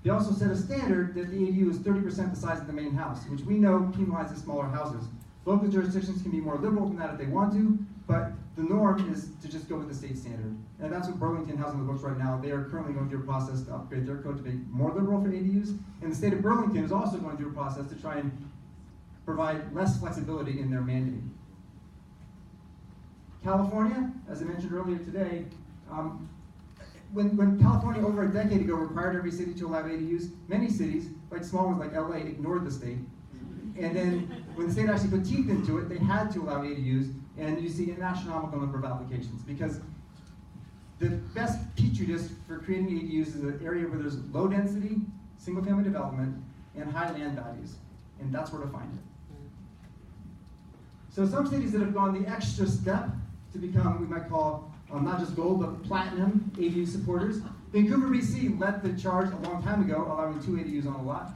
They also set a standard that the ADU is 30% the size of the main house, which we know penalizes smaller houses. Local jurisdictions can be more liberal than that if they want to, but the norm is to just go with the state standard. And that's what Burlington has on the books right now. They are currently going through a process to upgrade their code to be more liberal for ADUs. And the state of Burlington is also going through a process to try and provide less flexibility in their mandate. California, as I mentioned earlier today, when California over a decade ago required every city to allow ADUs, many cities, like small ones like LA, ignored the state. And then when the state actually put teeth into it, they had to allow ADUs, and you see an astronomical number of applications because the best petri dish for creating ADUs is an area where there's low density, single family development, and high land values. And that's where to find it. So some cities that have gone the extra step to become, we might call, not just gold, but platinum ADU supporters. Vancouver, BC led the charge a long time ago, allowing 2 ADUs on a lot.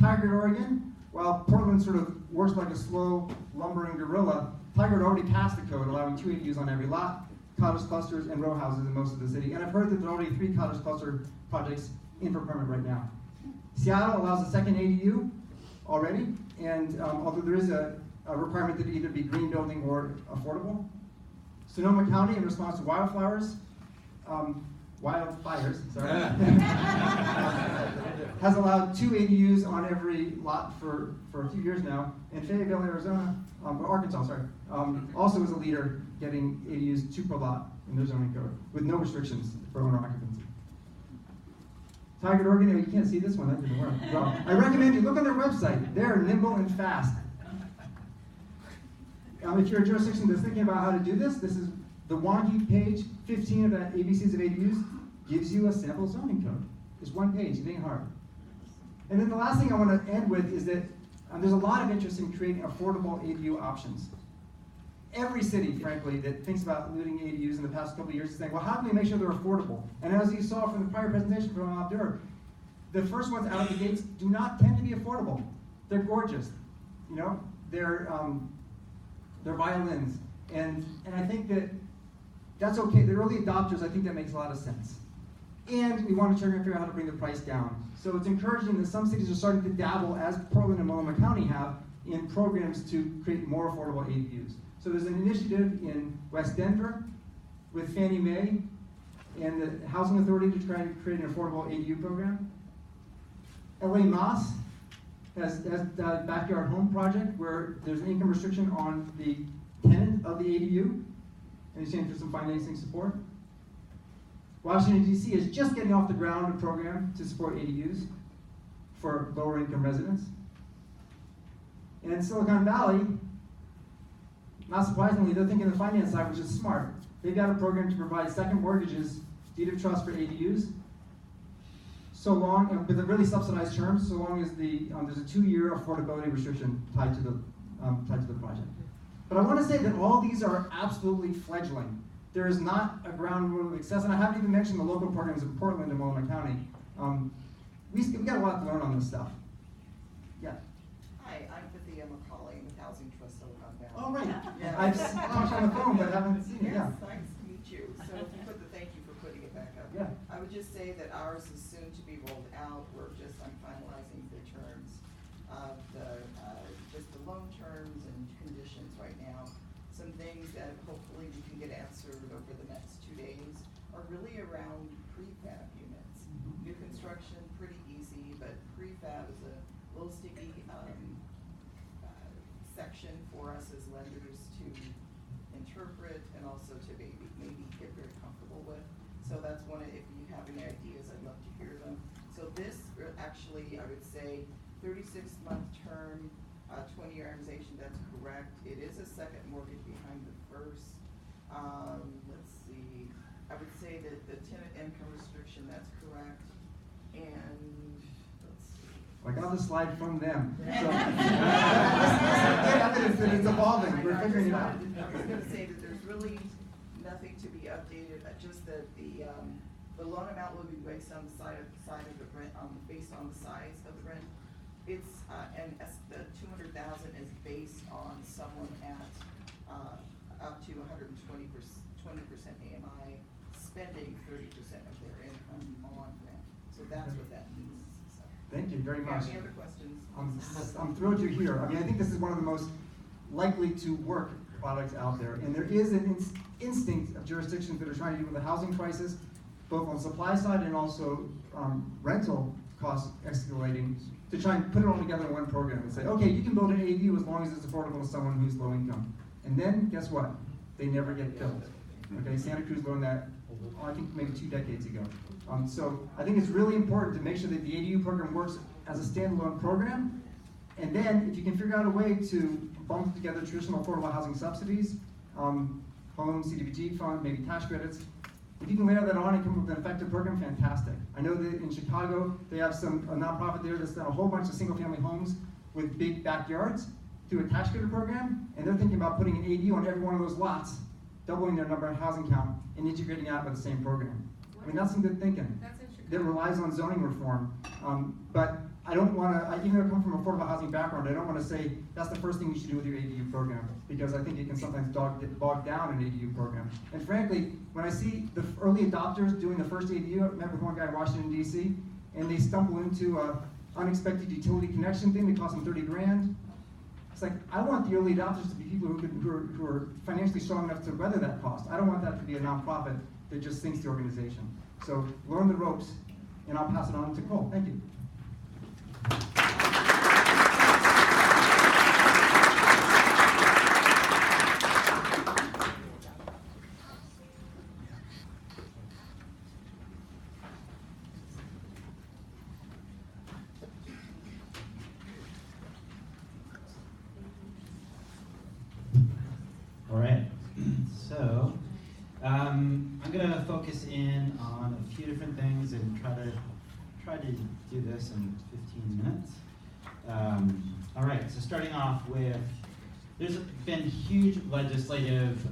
Tigard, Oregon, while Portland sort of works like a slow, lumbering gorilla, Tigard already passed the code, allowing 2 ADUs on every lot, cottage clusters, and row houses in most of the city. And I've heard that there are already 3 cottage cluster projects in for permit right now. Seattle allows a second ADU already, and although there is a requirement that it either be green building or affordable. Sonoma County, in response to wildfires, has allowed 2 ADUs on every lot for a few years now. And Fayetteville, Arizona, Arkansas, also is a leader getting ADUs 2 per lot in their zoning code with no restrictions for owner occupancy. Tigard, Oregon, you can't see this one, that didn't work. Well, I recommend you look on their website. They're nimble and fast. If you're a jurisdiction that's thinking about how to do this, this is the wonky page 15 of that ABCs of ADUs gives you a sample zoning code. It's 1 page, it ain't hard. And then the last thing I want to end with is that there's a lot of interest in creating affordable ADU options. Every city, frankly, that thinks about looting ADUs in the past couple of years is saying, well, how can we make sure they're affordable? And as you saw from the prior presentation from Abdur, the first ones out of the gates do not tend to be affordable. They're gorgeous, you know, they're violins, and I think that that's okay. The early adopters, I think that makes a lot of sense. And we want to try to figure out how to bring the price down. So it's encouraging that some cities are starting to dabble, as Portland and Multnomah County have, in programs to create more affordable ADUs. So there's an initiative in West Denver with Fannie Mae and the Housing Authority to try and create an affordable ADU program. LA Moss has the Backyard Home Project where there's an income restriction on the tenant of the ADU in exchange for some financing support. Washington, D.C. is just getting off the ground a program to support ADUs for lower income residents. And Silicon Valley, not surprisingly, they're thinking the finance side, which is smart. They've got a program to provide second mortgages, deed of trust for ADUs, so long, with a really subsidized terms, so long as there's a 2-year affordability restriction tied to the project. But I want to say that all these are absolutely fledgling. There is not a ground rule of success, and I haven't even mentioned the local programs in Portland and Multnomah County. We've got a lot to learn on this stuff. Yeah. Hi, I'm Cynthia McCauley with Housing Trust Silicon Valley. Oh, right. Yeah. I've talked on the phone, but haven't seen it. Yes, Yeah. nice to meet you. So if you put the thank you for putting it back up. Yeah. I would just say that ours is soon to be rolled out. I'm finalizing the terms of just the loan terms and conditions right now. Some things that hopefully we can get answered over the next 2 days are really around prefab units. New construction, pretty easy, but prefab is a little sticky section for us as lenders to interpret and also to maybe get very comfortable with. So that's one of, if you have any ideas, I'd love to hear them. So this actually, I would say, 36-month term, 20-year amortization, that's correct. It is a second mortgage behind the first. Let's see, I would say that the tenant income restriction, that's correct. And let's see. I got the slide from them. So, get evidence that it's evolving. We're figuring it out. I was going to say that there's really nothing to be updated, just that the loan amount will be based on the side of the rent, based on the size of the rent. It's and the 200,000 is based on someone at up to 120% AMI spending 30% of their income on rent. So that's what that means. So, Thank you very much. Any other questions? I'm thrilled you're here. I mean, I think this is one of the most likely to work products out there. And there is an instinct of jurisdictions that are trying to deal with the housing crisis, both on supply side and also rental costs escalating, to try and put it all together in one program and say, okay, you can build an ADU as long as it's affordable to someone who's low income. And then, guess what? They never get built. Okay, Santa Cruz learned that, I think maybe 2 decades ago. So I think it's really important to make sure that the ADU program works as a standalone program, And then, if you can figure out a way to bump together traditional affordable housing subsidies, home, CDBG fund, maybe tax credits, if you can layer that on and come up with an effective program, fantastic. I know that in Chicago, they have a nonprofit there that's done a whole bunch of single-family homes with big backyards through a tax credit program, and they're thinking about putting an ADU on every one of those lots, doubling their number of housing count, and integrating that with the same program. I mean, that's some good thinking. That's in Chicago. That relies on zoning reform, but I don't want to, even though I come from an affordable housing background, I don't want to say that's the first thing you should do with your ADU program, because I think it can sometimes bog down an ADU program. And frankly, when I see the early adopters doing the first ADU, I met with one guy in Washington, D.C., and they stumble into an unexpected utility connection thing that costs them 30 grand. It's like, I want the early adopters to be people who are financially strong enough to weather that cost. I don't want that to be a nonprofit that just sinks the organization. So learn the ropes, and I'll pass it on to Cole. Thank you. All right, so I'm gonna focus in on a few different things and try to do this in 15 minutes. All right, so starting off with, there's been huge legislative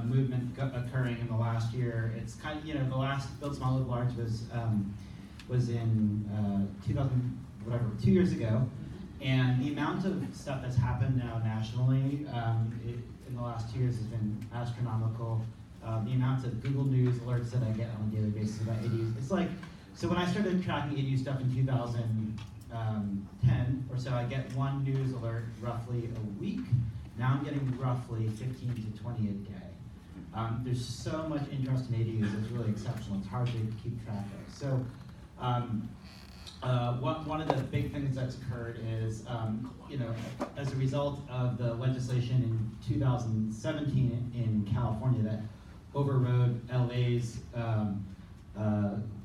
movement occurring in the last year. It's kind of, the last Build Small Live Large was in 2 years ago, and the amount of stuff that's happened now nationally in the last 2 years has been astronomical. The amount of Google News alerts that I get on a daily basis about ADUs, it's like, so when I started tracking ADU stuff in 2010 or so, I get one news alert roughly a week. Now I'm getting roughly 15 to 20 a day. There's so much interest in ADUs, it's really exceptional. It's hard to keep track of. So one of the big things that's occurred is, as a result of the legislation in 2017 in California that overrode LA's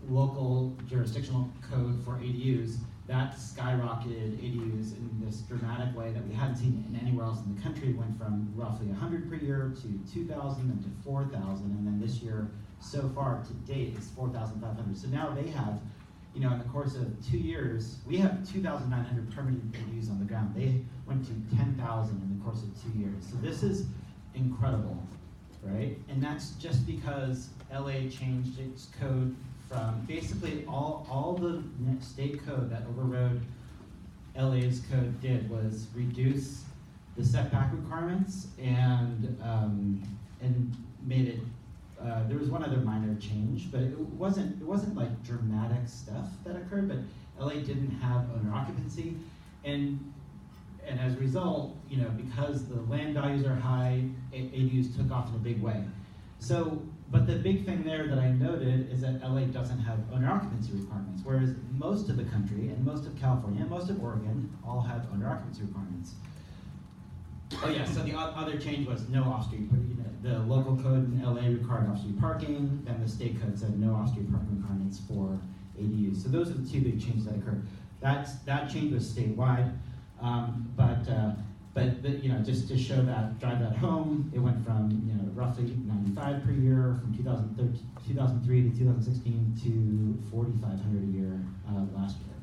local jurisdictional code for ADUs, that skyrocketed ADUs in this dramatic way that we hadn't seen in anywhere else in the country. Went from roughly 100 per year to 2,000 and to 4,000, and then this year, so far to date, is 4,500. So now they have, in the course of 2 years, we have 2,900 permanent ADUs on the ground. They went to 10,000 in the course of 2 years. So this is incredible, right? And that's just because LA changed its code from basically all the state code that overrode LA's code did was reduce the setback requirements and made it. There was one other minor change, but it wasn't like dramatic stuff that occurred. But LA didn't have owner occupancy, and as a result, because the land values are high, ADUs took off in a big way. So, but the big thing there that I noted is that LA doesn't have owner occupancy requirements, whereas most of the country and most of California and most of Oregon all have owner occupancy requirements. Oh yeah, so the other change was no off-street. The local code in LA required off-street parking, then the state code said no off-street parking requirements for ADUs. So those are the two big changes that occurred. That change was statewide, but just to show that, drive that home, it went from roughly 95 per year from 2003 to 2016 to 4,500 a year last year,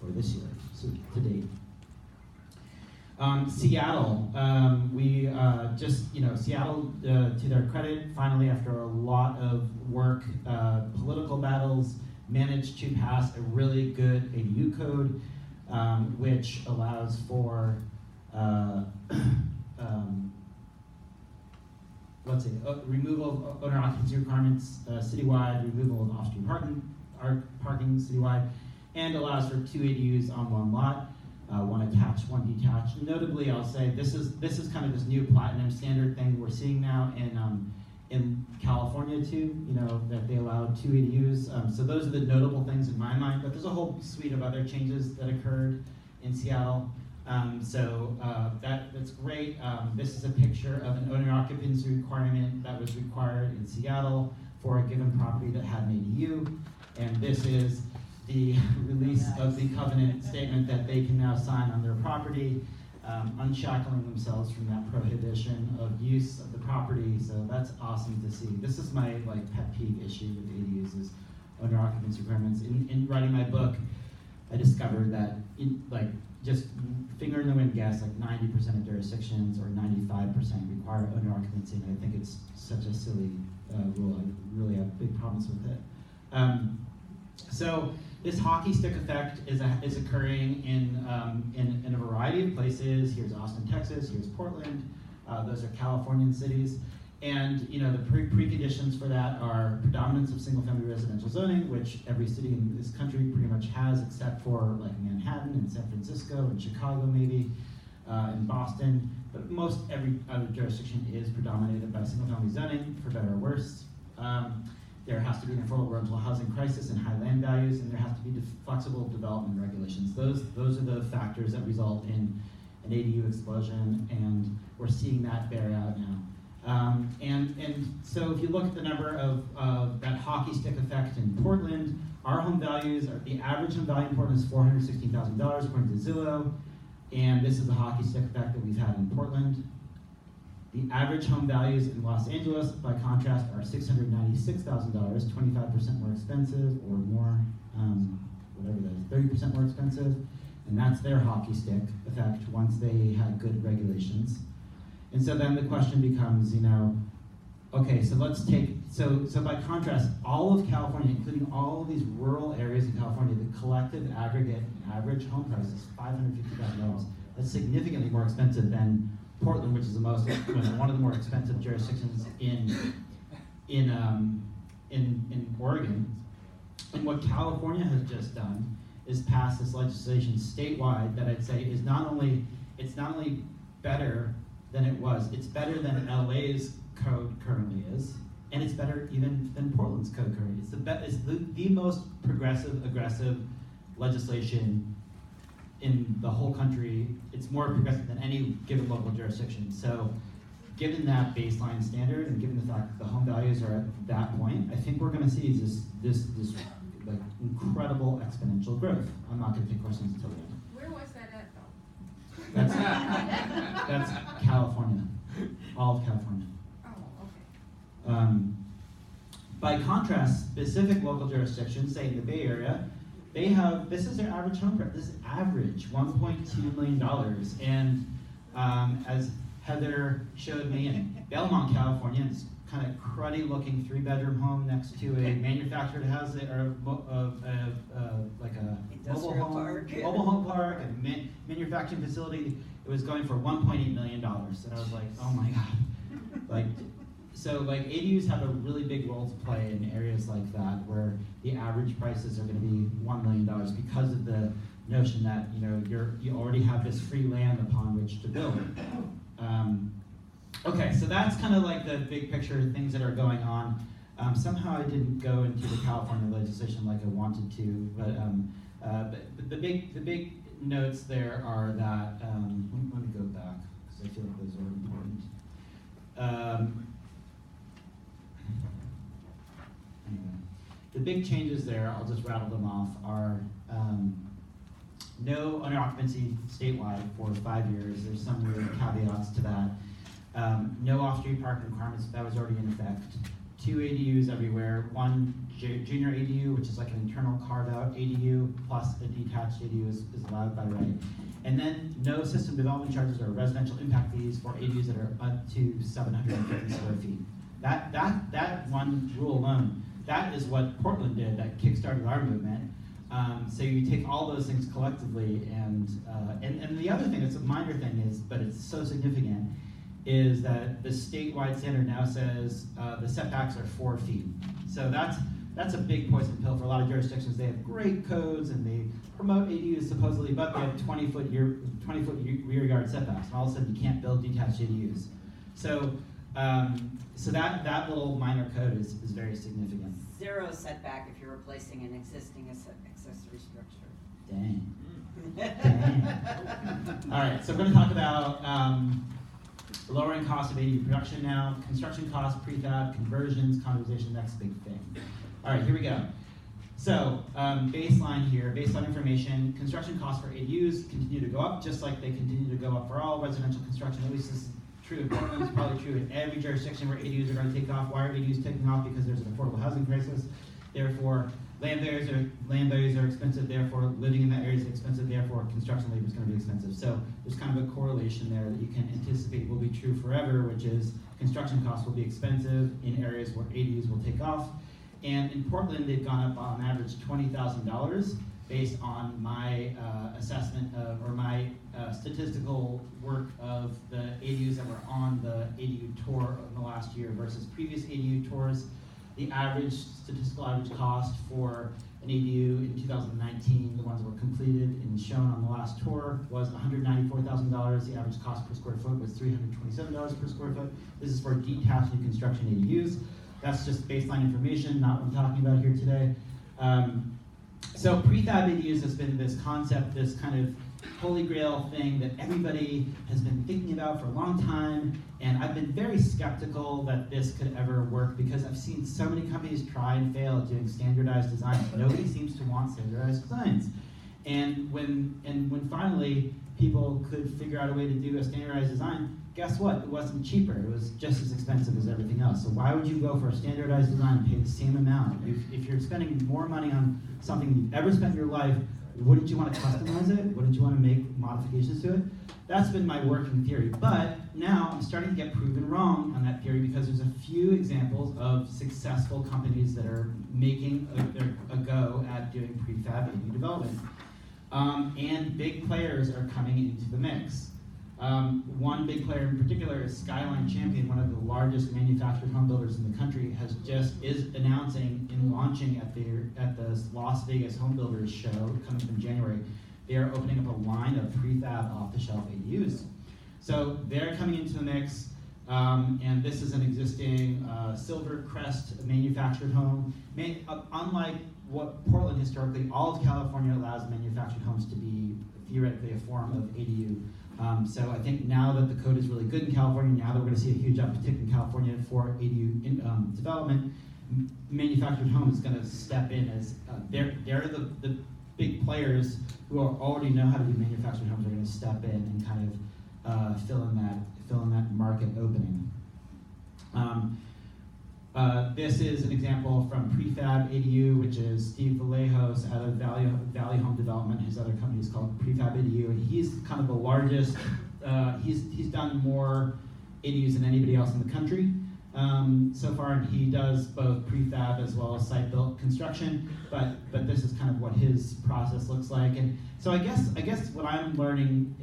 or this year, so to date. Seattle, Seattle, to their credit, finally after a lot of work, political battles, managed to pass a really good ADU code, which allows for, removal of owner occupancy requirements citywide, removal of off-street parking citywide, and allows for 2 ADUs on one lot. One attached, one detached. Notably, I'll say this is kind of this new platinum standard thing we're seeing now in California too. That they allowed 2 ADUs. So those are the notable things in my mind. But there's a whole suite of other changes that occurred in Seattle. That's great. This is a picture of an owner occupancy requirement that was required in Seattle for a given property that had an ADU, and this is the release of the covenant statement that they can now sign on their property, unshackling themselves from that prohibition of use of the property. So that's awesome to see. This is my pet peeve issue with ADUs is owner occupancy requirements. In writing my book, I discovered that just finger in the wind guess, 90% of jurisdictions or 95% require owner occupancy, and I think it's such a silly rule. I really have big problems with it. So this hockey stick effect is occurring in a variety of places. Here's Austin, Texas. Here's Portland. Those are Californian cities. And the preconditions for that are predominance of single-family residential zoning, which every city in this country pretty much has, except for Manhattan and San Francisco and Chicago maybe, and Boston. But most every other jurisdiction is predominated by single-family zoning, for better or worse. There has to be an affordable rental housing crisis and high land values, and there has to be flexible development regulations. Those are the factors that result in an ADU explosion, and we're seeing that bear out now. And so if you look at the number of that hockey stick effect in Portland, our home values the average home value in Portland is $416,000 according to Zillow, and this is the hockey stick effect that we've had in Portland. The average home values in Los Angeles, by contrast, are $696,000, 25% more expensive or more, whatever that is, 30% more expensive, and that's their hockey stick effect once they had good regulations. And so then the question becomes, okay, so let's take, so by contrast, all of California, including all of these rural areas in California, the collective aggregate average home price is $550,000. That's significantly more expensive than Portland, which is one of the more expensive jurisdictions in Oregon. And what California has just done is pass this legislation statewide that I'd say is not only better than it was, it's better than LA's code currently is, and it's better even than Portland's code currently. It's the most progressive, aggressive legislation in the whole country. It's more progressive than any given local jurisdiction. So given that baseline standard and given the fact that the home values are at that point, I think we're gonna see this incredible exponential growth. I'm not gonna take questions until the end. Where was that at though? That's California, all of California. Oh, okay. By contrast, specific local jurisdictions, say in the Bay Area, they have, this is their average home price, this is average, $1.2 million. And as Heather showed me, in Belmont, California, this kind of cruddy looking 3-bedroom home next to a manufactured house, or like a mobile home park, and manufacturing facility. It was going for $1.8 million. And I was like, oh my God. So ADUs have a really big role to play in areas like that where the average prices are going to be $1 million because of the notion that you already have this free land upon which to build. Okay, so that's kind of like the big picture of things that are going on. Somehow I didn't go into the California legislation like I wanted to, but the big notes there are that let me go back because I feel like those are important. Anyway, the big changes there, I'll just rattle them off, are no owner occupancy statewide for 5 years. There's some weird caveats to that. No off-street parking requirements, that was already in effect. 2 ADUs everywhere, 1 junior ADU, which is like an internal carve-out ADU, plus a detached ADU is allowed by right. And then no system development charges or residential impact fees for ADUs that are up to 750 square feet. That one rule alone, that is what Portland did that kickstarted our movement. So you take all those things collectively, and the other thing, it's a minor thing, but it's so significant, is that the statewide standard now says the setbacks are 4 feet. So that's a big poison pill for a lot of jurisdictions. They have great codes and they promote ADUs supposedly, but they have 20-foot rear yard setbacks, and all of a sudden you can't build detached ADUs. So that little minor code is very significant. 0 setback if you're replacing an existing accessory structure. Dang. Dang. All right, so we're going to talk about lowering cost of ADU production now, construction costs, prefab, conversions, conversation, next big thing. All right, here we go. So, baseline here, baseline information, construction costs for ADUs continue to go up, just like they continue to go up for all residential construction. At least this is true in Portland, it's probably true in every jurisdiction where ADUs are going to take off. Why are ADUs taking off? Because there's an affordable housing crisis. Therefore, land values are expensive, therefore living in that area is expensive, therefore construction labor is going to be expensive. So there's kind of a correlation there that you can anticipate will be true forever, which is construction costs will be expensive in areas where ADUs will take off. And in Portland, they've gone up on average $20,000 based on my assessment of, or my statistical work of the ADUs that were on the ADU tour in the last year versus previous ADU tours. The average, statistical average cost for an ADU in 2019, the ones that were completed and shown on the last tour, was $194,000. The average cost per square foot was $327 per square foot. This is for detached new construction ADUs. That's just baseline information, not what I'm talking about here today. So prefab ADUs has been this concept, this kind of holy grail thing that everybody has been thinking about for a long time, and I've been very skeptical that this could ever work because I've seen so many companies try and fail at doing standardized designs. Nobody seems to want standardized designs. And when finally people could figure out a way to do a standardized design, guess what? It wasn't cheaper. It was just as expensive as everything else. So why would you go for a standardized design and pay the same amount? If you're spending more money on something you've ever spent in your life, wouldn't you want to customize it? Wouldn't you want to make modifications to it? That's been my working theory. But now I'm starting to get proven wrong on that theory because there's a few examples of successful companies that are making a go at doing prefab ADU development. And big players are coming into the mix. One big player in particular is Skyline Champion, one of the largest manufactured home builders in the country, is announcing and launching at the Las Vegas Home Builders Show coming from January. They are opening up a line of prefab off-the-shelf ADUs. So they're coming into the mix, and this is an existing Silver Crest manufactured home. Unlike what Portland historically, all of California allows manufactured homes to be theoretically a form of ADU. So I think now that the code is really good in California, now that we're going to see a huge uptick in California for ADU development, manufactured home is going to step in as they're the big players who already know how to do manufactured homes are going to step in and kind of fill in that market opening. This is an example from Prefab ADU, which is Steve Vallejos out of Valley Home Development. His other company is called Prefab ADU, and he's kind of the largest. He's done more ADUs than anybody else in the country so far, and he does both prefab as well as site-built construction. But this is kind of what his process looks like. And so I guess what I'm learning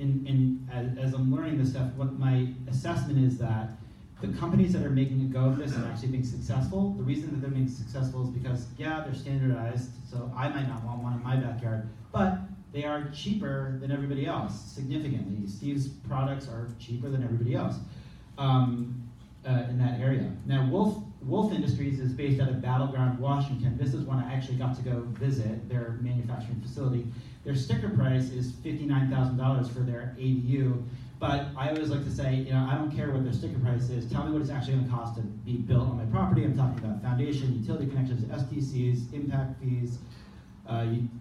as I'm learning this stuff, what my assessment is that the companies that are making a go of this and actually being successful, the reason that they're being successful is because, yeah, they're standardized, so I might not want one in my backyard, but they are cheaper than everybody else, significantly. Steve's products are cheaper than everybody else in that area. Now, Wolf Industries is based out of Battleground, Washington. This is one I actually got to go visit, their manufacturing facility. Their sticker price is $59,000 for their ADU. But I always like to say, I don't care what their sticker price is. Tell me what it's actually going to cost to be built on my property. I'm talking about foundation, utility connections, STCs, impact fees,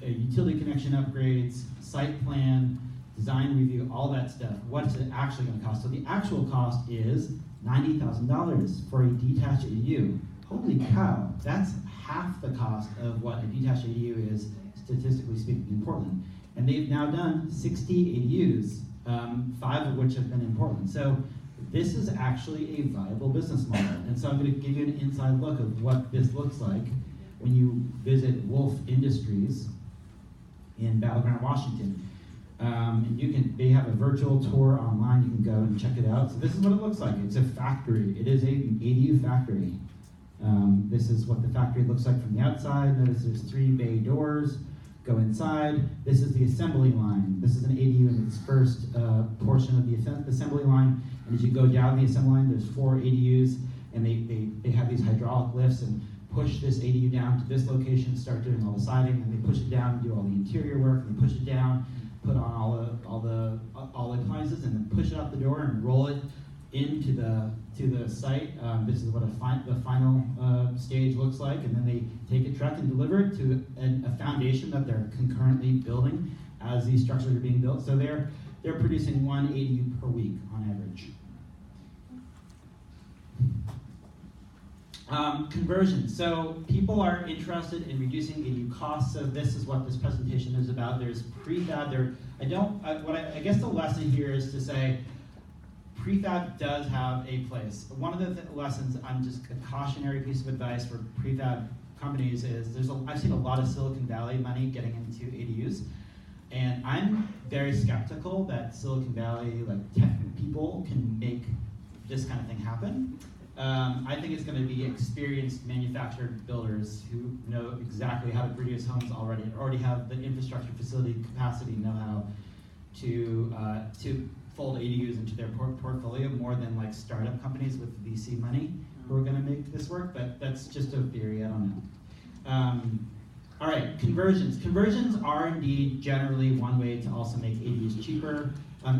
utility connection upgrades, site plan, design review, all that stuff. What's it actually going to cost? So the actual cost is $90,000 for a detached ADU. Holy cow, that's half the cost of what a detached ADU is, statistically speaking, in Portland. And they've now done 60 ADUs. 5 of which have been in Portland. So this is actually a viable business model. And so I'm going to give you an inside look of what this looks like when you visit Wolf Industries in Battleground, Washington. And they have a virtual tour online. You can go and check it out. So this is what it looks like. It's a factory. It is an ADU factory. This is what the factory looks like from the outside. Notice there's 3 bay doors. Go inside. This is the assembly line. This is an ADU in its first portion of the assembly line. And as you go down the assembly line, there's 4 ADUs, and they have these hydraulic lifts and push this ADU down to this location, start doing all the siding, and they push it down and do all the interior work, and they push it down, put on all the appliances, and then push it out the door and roll it into the site. This is what the final stage looks like, and then they take a truck and deliver it to a foundation that they're concurrently building as these structures are being built. So they're producing 1 ADU per week on average. Conversion. So people are interested in reducing ADU costs. So this is what this presentation is about. There's prefab. I guess the lesson here is to say prefab does have a place. One of the lessons, just a cautionary piece of advice for prefab companies is I've seen a lot of Silicon Valley money getting into ADUs, and I'm very skeptical that Silicon Valley tech people can make this kind of thing happen. I think it's going to be experienced manufactured builders who know exactly how to produce homes already have the infrastructure, facility, capacity, know-how to fold ADUs into their portfolio more than startup companies with VC money who are going to make this work. But that's just a theory. I don't know. All right, conversions. Conversions are indeed generally one way to also make ADUs cheaper.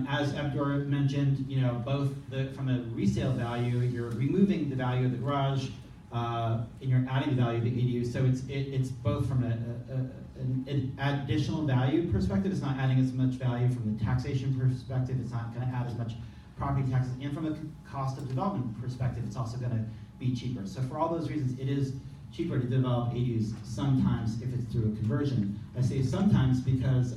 As Abdur mentioned, both from a resale value, you're removing the value of the garage, and you're adding the value of the ADU. So it's both from an additional value perspective. It's not adding as much value from the taxation perspective. It's not going to add as much property taxes, and from a cost of development perspective, it's also going to be cheaper. So for all those reasons, it is cheaper to develop ADUs sometimes if it's through a conversion. I say sometimes because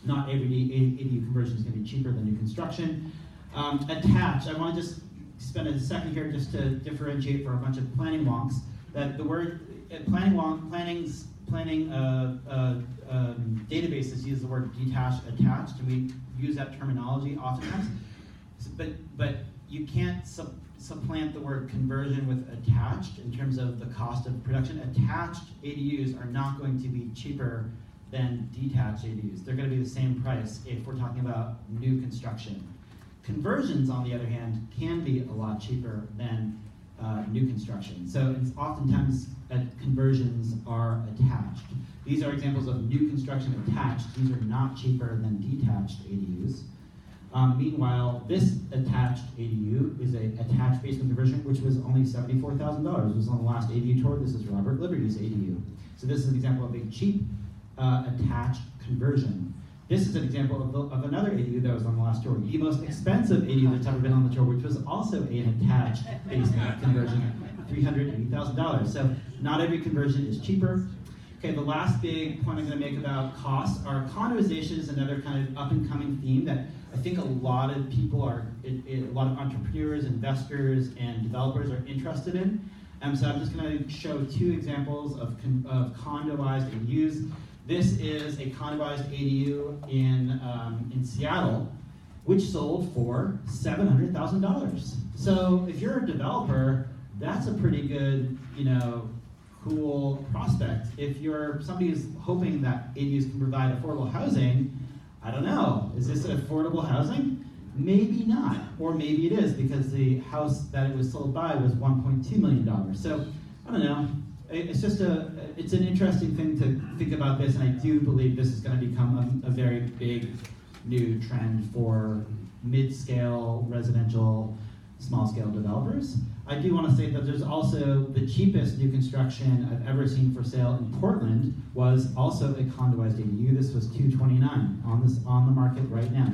not every ADU conversion is going to be cheaper than new construction. Attached, I want to just spend a second here just to differentiate for a bunch of planning wonks that the word planning databases use the word detached, attached, and we use that terminology oftentimes. But you can't supplant the word conversion with attached in terms of the cost of production. Attached ADUs are not going to be cheaper than detached ADUs. They're going to be the same price if we're talking about new construction. Conversions, on the other hand, can be a lot cheaper than new construction. So it's oftentimes conversions are attached. These are examples of new construction attached. These are not cheaper than detached ADUs. Meanwhile, this attached ADU is an attached basement conversion, which was only $74,000. It was on the last ADU tour. This is Robert Liberty's ADU. So this is an example of a cheap attached conversion. This is an example of another ADU that was on the last tour. The most expensive ADU that's ever been on the tour, which was also an attached basement conversion, $380,000. So not every conversion is cheaper. Okay, the last big point I'm going to make about costs are condoization is another kind of up-and-coming theme that I think a lot of people a lot of entrepreneurs, investors, and developers are interested in. So I'm just going to show two examples of condoized ADUs. This is a condoized ADU in Seattle, which sold for $700,000. So if you're a developer, that's a pretty good, cool prospect. If you're somebody who's hoping that ADUs can provide affordable housing, I don't know. Is this affordable housing? Maybe not, or maybe it is because the house that it was sold by was $1.2 million. So I don't know. It's just it's an interesting thing to think about this, and I do believe this is going to become a very big new trend for mid-scale residential, small-scale developers. I do want to say that there's also the cheapest new construction I've ever seen for sale in Portland was also a condoized ADU. This was $229 on the market right now.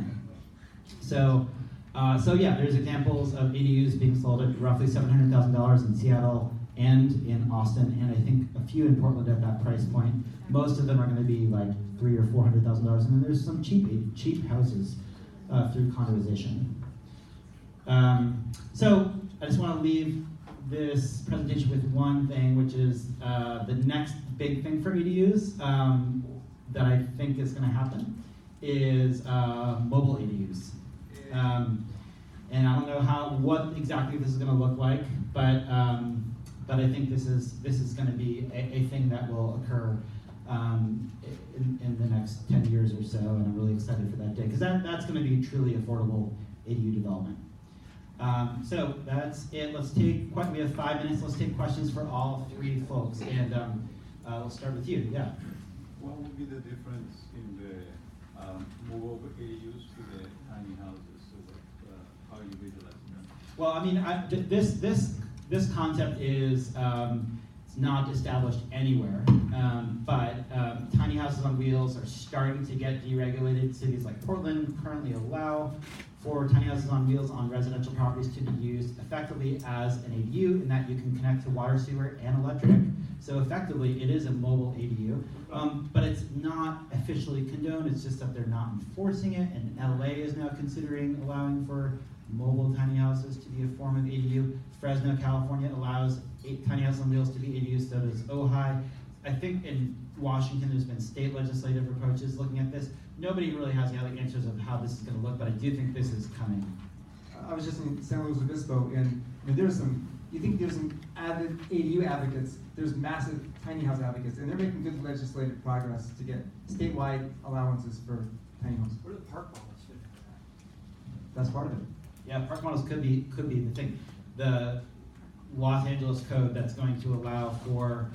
So yeah, there's examples of ADUs being sold at roughly $700,000 in Seattle and in Austin, and I think a few in Portland at that price point. Most of them are going to be like $300,000 or $400,000, and then there's some cheap houses through condoization. So I just want to leave this presentation with one thing, which is the next big thing for ADUs that I think is going to happen is mobile ADUs. And I don't know what exactly this is going to look like, but I think this is going to be a thing that will occur in the next 10 years or so, and I'm really excited for that day because that's going to be truly affordable ADU development. So that's it. We have 5 minutes. Let's take questions for all three folks, and we'll start with you. Yeah. What would be the difference in the movable ADUs to the tiny houses? So how you visualize it? Well, I mean, this concept is it's not established anywhere, but tiny houses on wheels are starting to get deregulated. Cities like Portland currently allow for tiny houses on wheels on residential properties to be used effectively as an ADU, in that you can connect to water, sewer, and electric. So effectively, it is a mobile ADU, but it's not officially condoned. It's just that they're not enforcing it, and LA is now considering allowing for mobile tiny houses to be a form of ADU. Fresno, California allows tiny houses on wheels to be ADUs, so does Ojai. I think in Washington there's been state legislative approaches looking at this. Nobody really has the other answers of how this is going to look, but I do think this is coming. I was just in San Luis Obispo, and I mean, there's some avid ADU advocates, there's massive tiny house advocates, and they're making good legislative progress to get statewide allowances for tiny homes. What are the park models fit into that? That's part of it. Yeah, park models could be the thing. The Los Angeles code that's going to allow for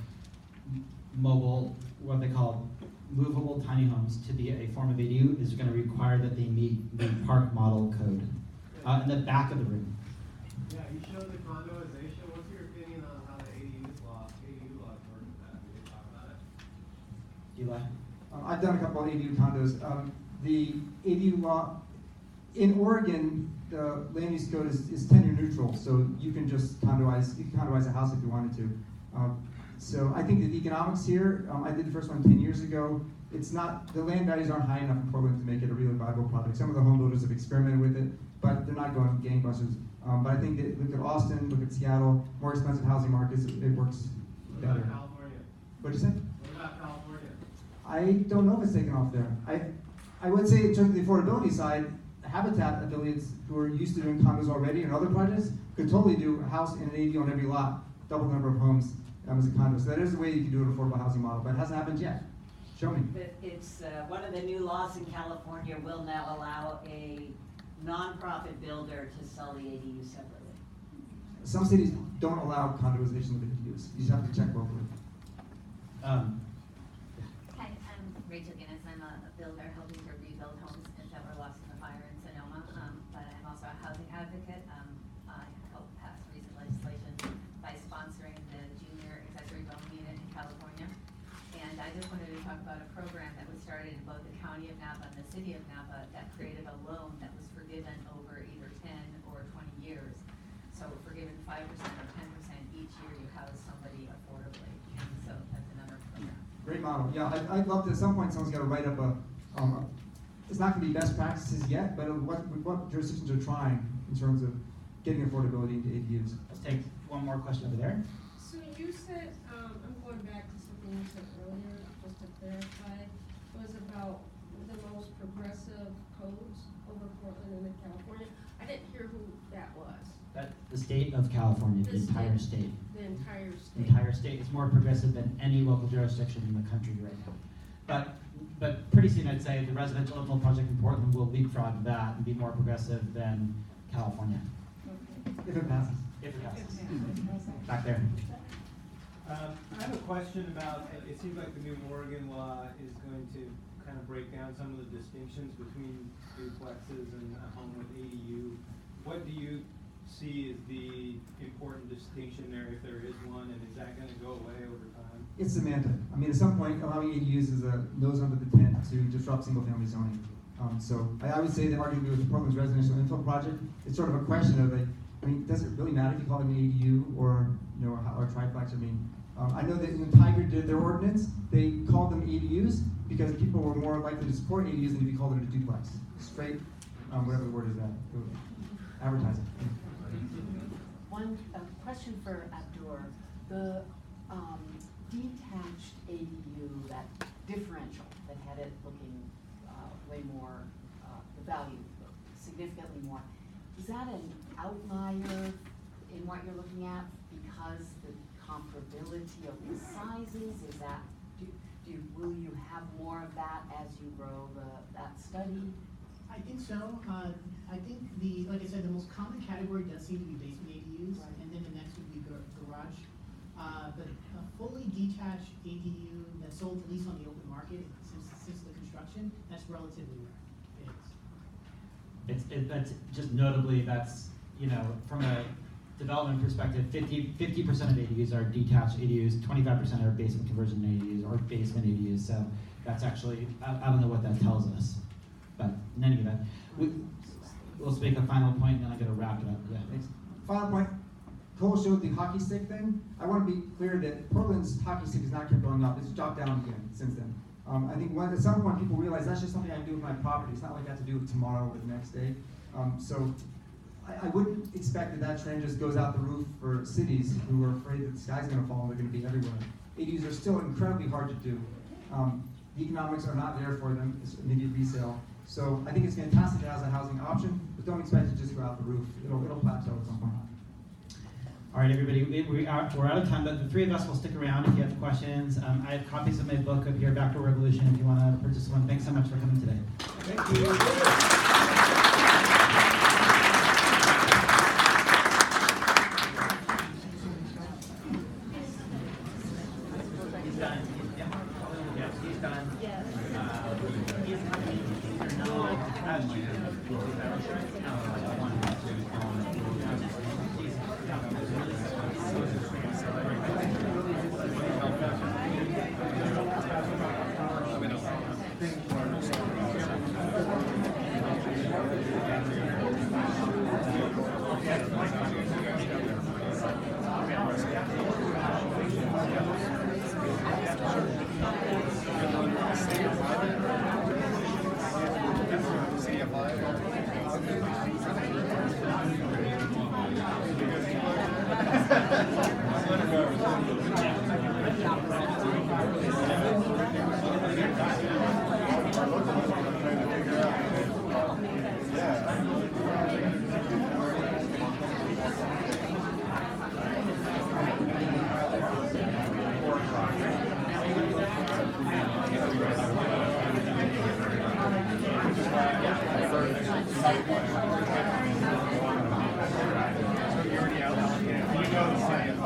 mobile, what they call movable tiny homes to be a form of ADU is going to require that they meet the park model code. In the back of the room. Yeah, you showed the condoization. What's your opinion on how the ADU laws work with that? Did they talk about it? Eli? I've done a couple of ADU condos. The ADU law, in Oregon, the land use code is tenure neutral, so you can just condoize a house if you wanted to. So I think the economics here, I did the first one 10 years ago. It's not, the land values aren't high enough in Portland to make it a really viable product. Some of the home builders have experimented with it, but they're not going gangbusters. But I think that look at Austin, look at Seattle, more expensive housing markets, it works better. What about California? What'd you say? What about California? I don't know if it's taken off there. I would say in terms of the affordability side, Habitat affiliates who are used to doing condos already and other projects could totally do a house and an ADU on every lot, double the number of homes as a condo. So that is a way you can do an affordable housing model, but it hasn't happened yet. Show me. But it's, one of the new laws in California will now allow a nonprofit builder to sell the ADU separately. Some cities don't allow condoization of ADUs. You just have to check locally. Hi, I'm Rachel Guinness. I'm a builder helping to rebuild homes that were lost in the fire in Sonoma, but I'm also a housing advocate. I helped pass recent legislation by sponsoring the junior accessory dwelling unit in California. And I just wanted to talk about a program that was started in both the county of Napa and the city of Napa that created a loan that was forgiven over either 10 or 20 years. So forgiven 5% or 10% each year you house somebody affordably. And so that's another program. Great model. Yeah, I'd love to, at some point, someone's got to write up it's not going to be best practices yet, but what jurisdictions are trying in terms of getting affordability into ADUs. Let's take one more question over there. So you said, I'm going back to something you said earlier, just to clarify, was about the most progressive codes over Portland and California. I didn't hear who that was. The state of California, the entire state. The entire state. The entire state is more progressive than any local jurisdiction in the country right now. But pretty soon I'd say the residential infill project in Portland will leapfrog that and be more progressive than California. If it passes. If it passes. Back there. I have a question about, it seems like the new Oregon law is going to kind of break down some of the distinctions between duplexes and a home with ADU. What do you see as the important distinction there, if there is one, and is that going to go away over time? It's semantic. I mean, at some point, allowing ADUs is a nose under the tent to disrupt single-family zoning. So I would say that arguably with Portland's residential infill project, it's sort of a question of like, I mean, does it really matter if you call it an ADU or or triplex? I mean, I know that when Tiger did their ordinance, they called them ADUs because people were more likely to support ADUs than if you called it a duplex. Straight, whatever the word is that, advertising. One question for Abdur. The detached ADU, that differential that had it looking way more, the value significantly more, is that an outlier in what you're looking at because the comparability of the sizes? Is that, will you have more of that as you grow that study? I think so. I think like I said, the most common category does seem to be basement ADUs, right. And then the next would be garage. But a fully detached ADU that's sold at least on the open market since the construction, that's relatively rare. It is. That's just notably, that's you know, from a development perspective, 50% of ADUs are detached ADUs, 25% are basement conversion ADUs or basement ADUs. So that's actually, I don't know what that tells us, but in any event, we'll make a final point and then I'm going to wrap it up. Yeah. Thanks. Final point. Cole showed the hockey stick thing. I want to be clear that Portland's hockey stick has not kept going up. It's dropped down again since then. I think at some point people realize that's just something I can do with my property. It's not like I have to do it tomorrow or the next day. So I wouldn't expect that trend just goes out the roof for cities who are afraid that the sky's going to fall and they're going to be everywhere. ADUs are still incredibly hard to do. The economics are not there for them. It's immediate resale. So I think it's fantastic as a housing option, but don't expect it to just go out the roof. It'll plateau at some point. All right, everybody, we're out of time, but the three of us will stick around if you have questions. I have copies of my book up here, Backdoor Revolution, if you want to purchase one. Thanks so much for coming today. Thank you. Yeah.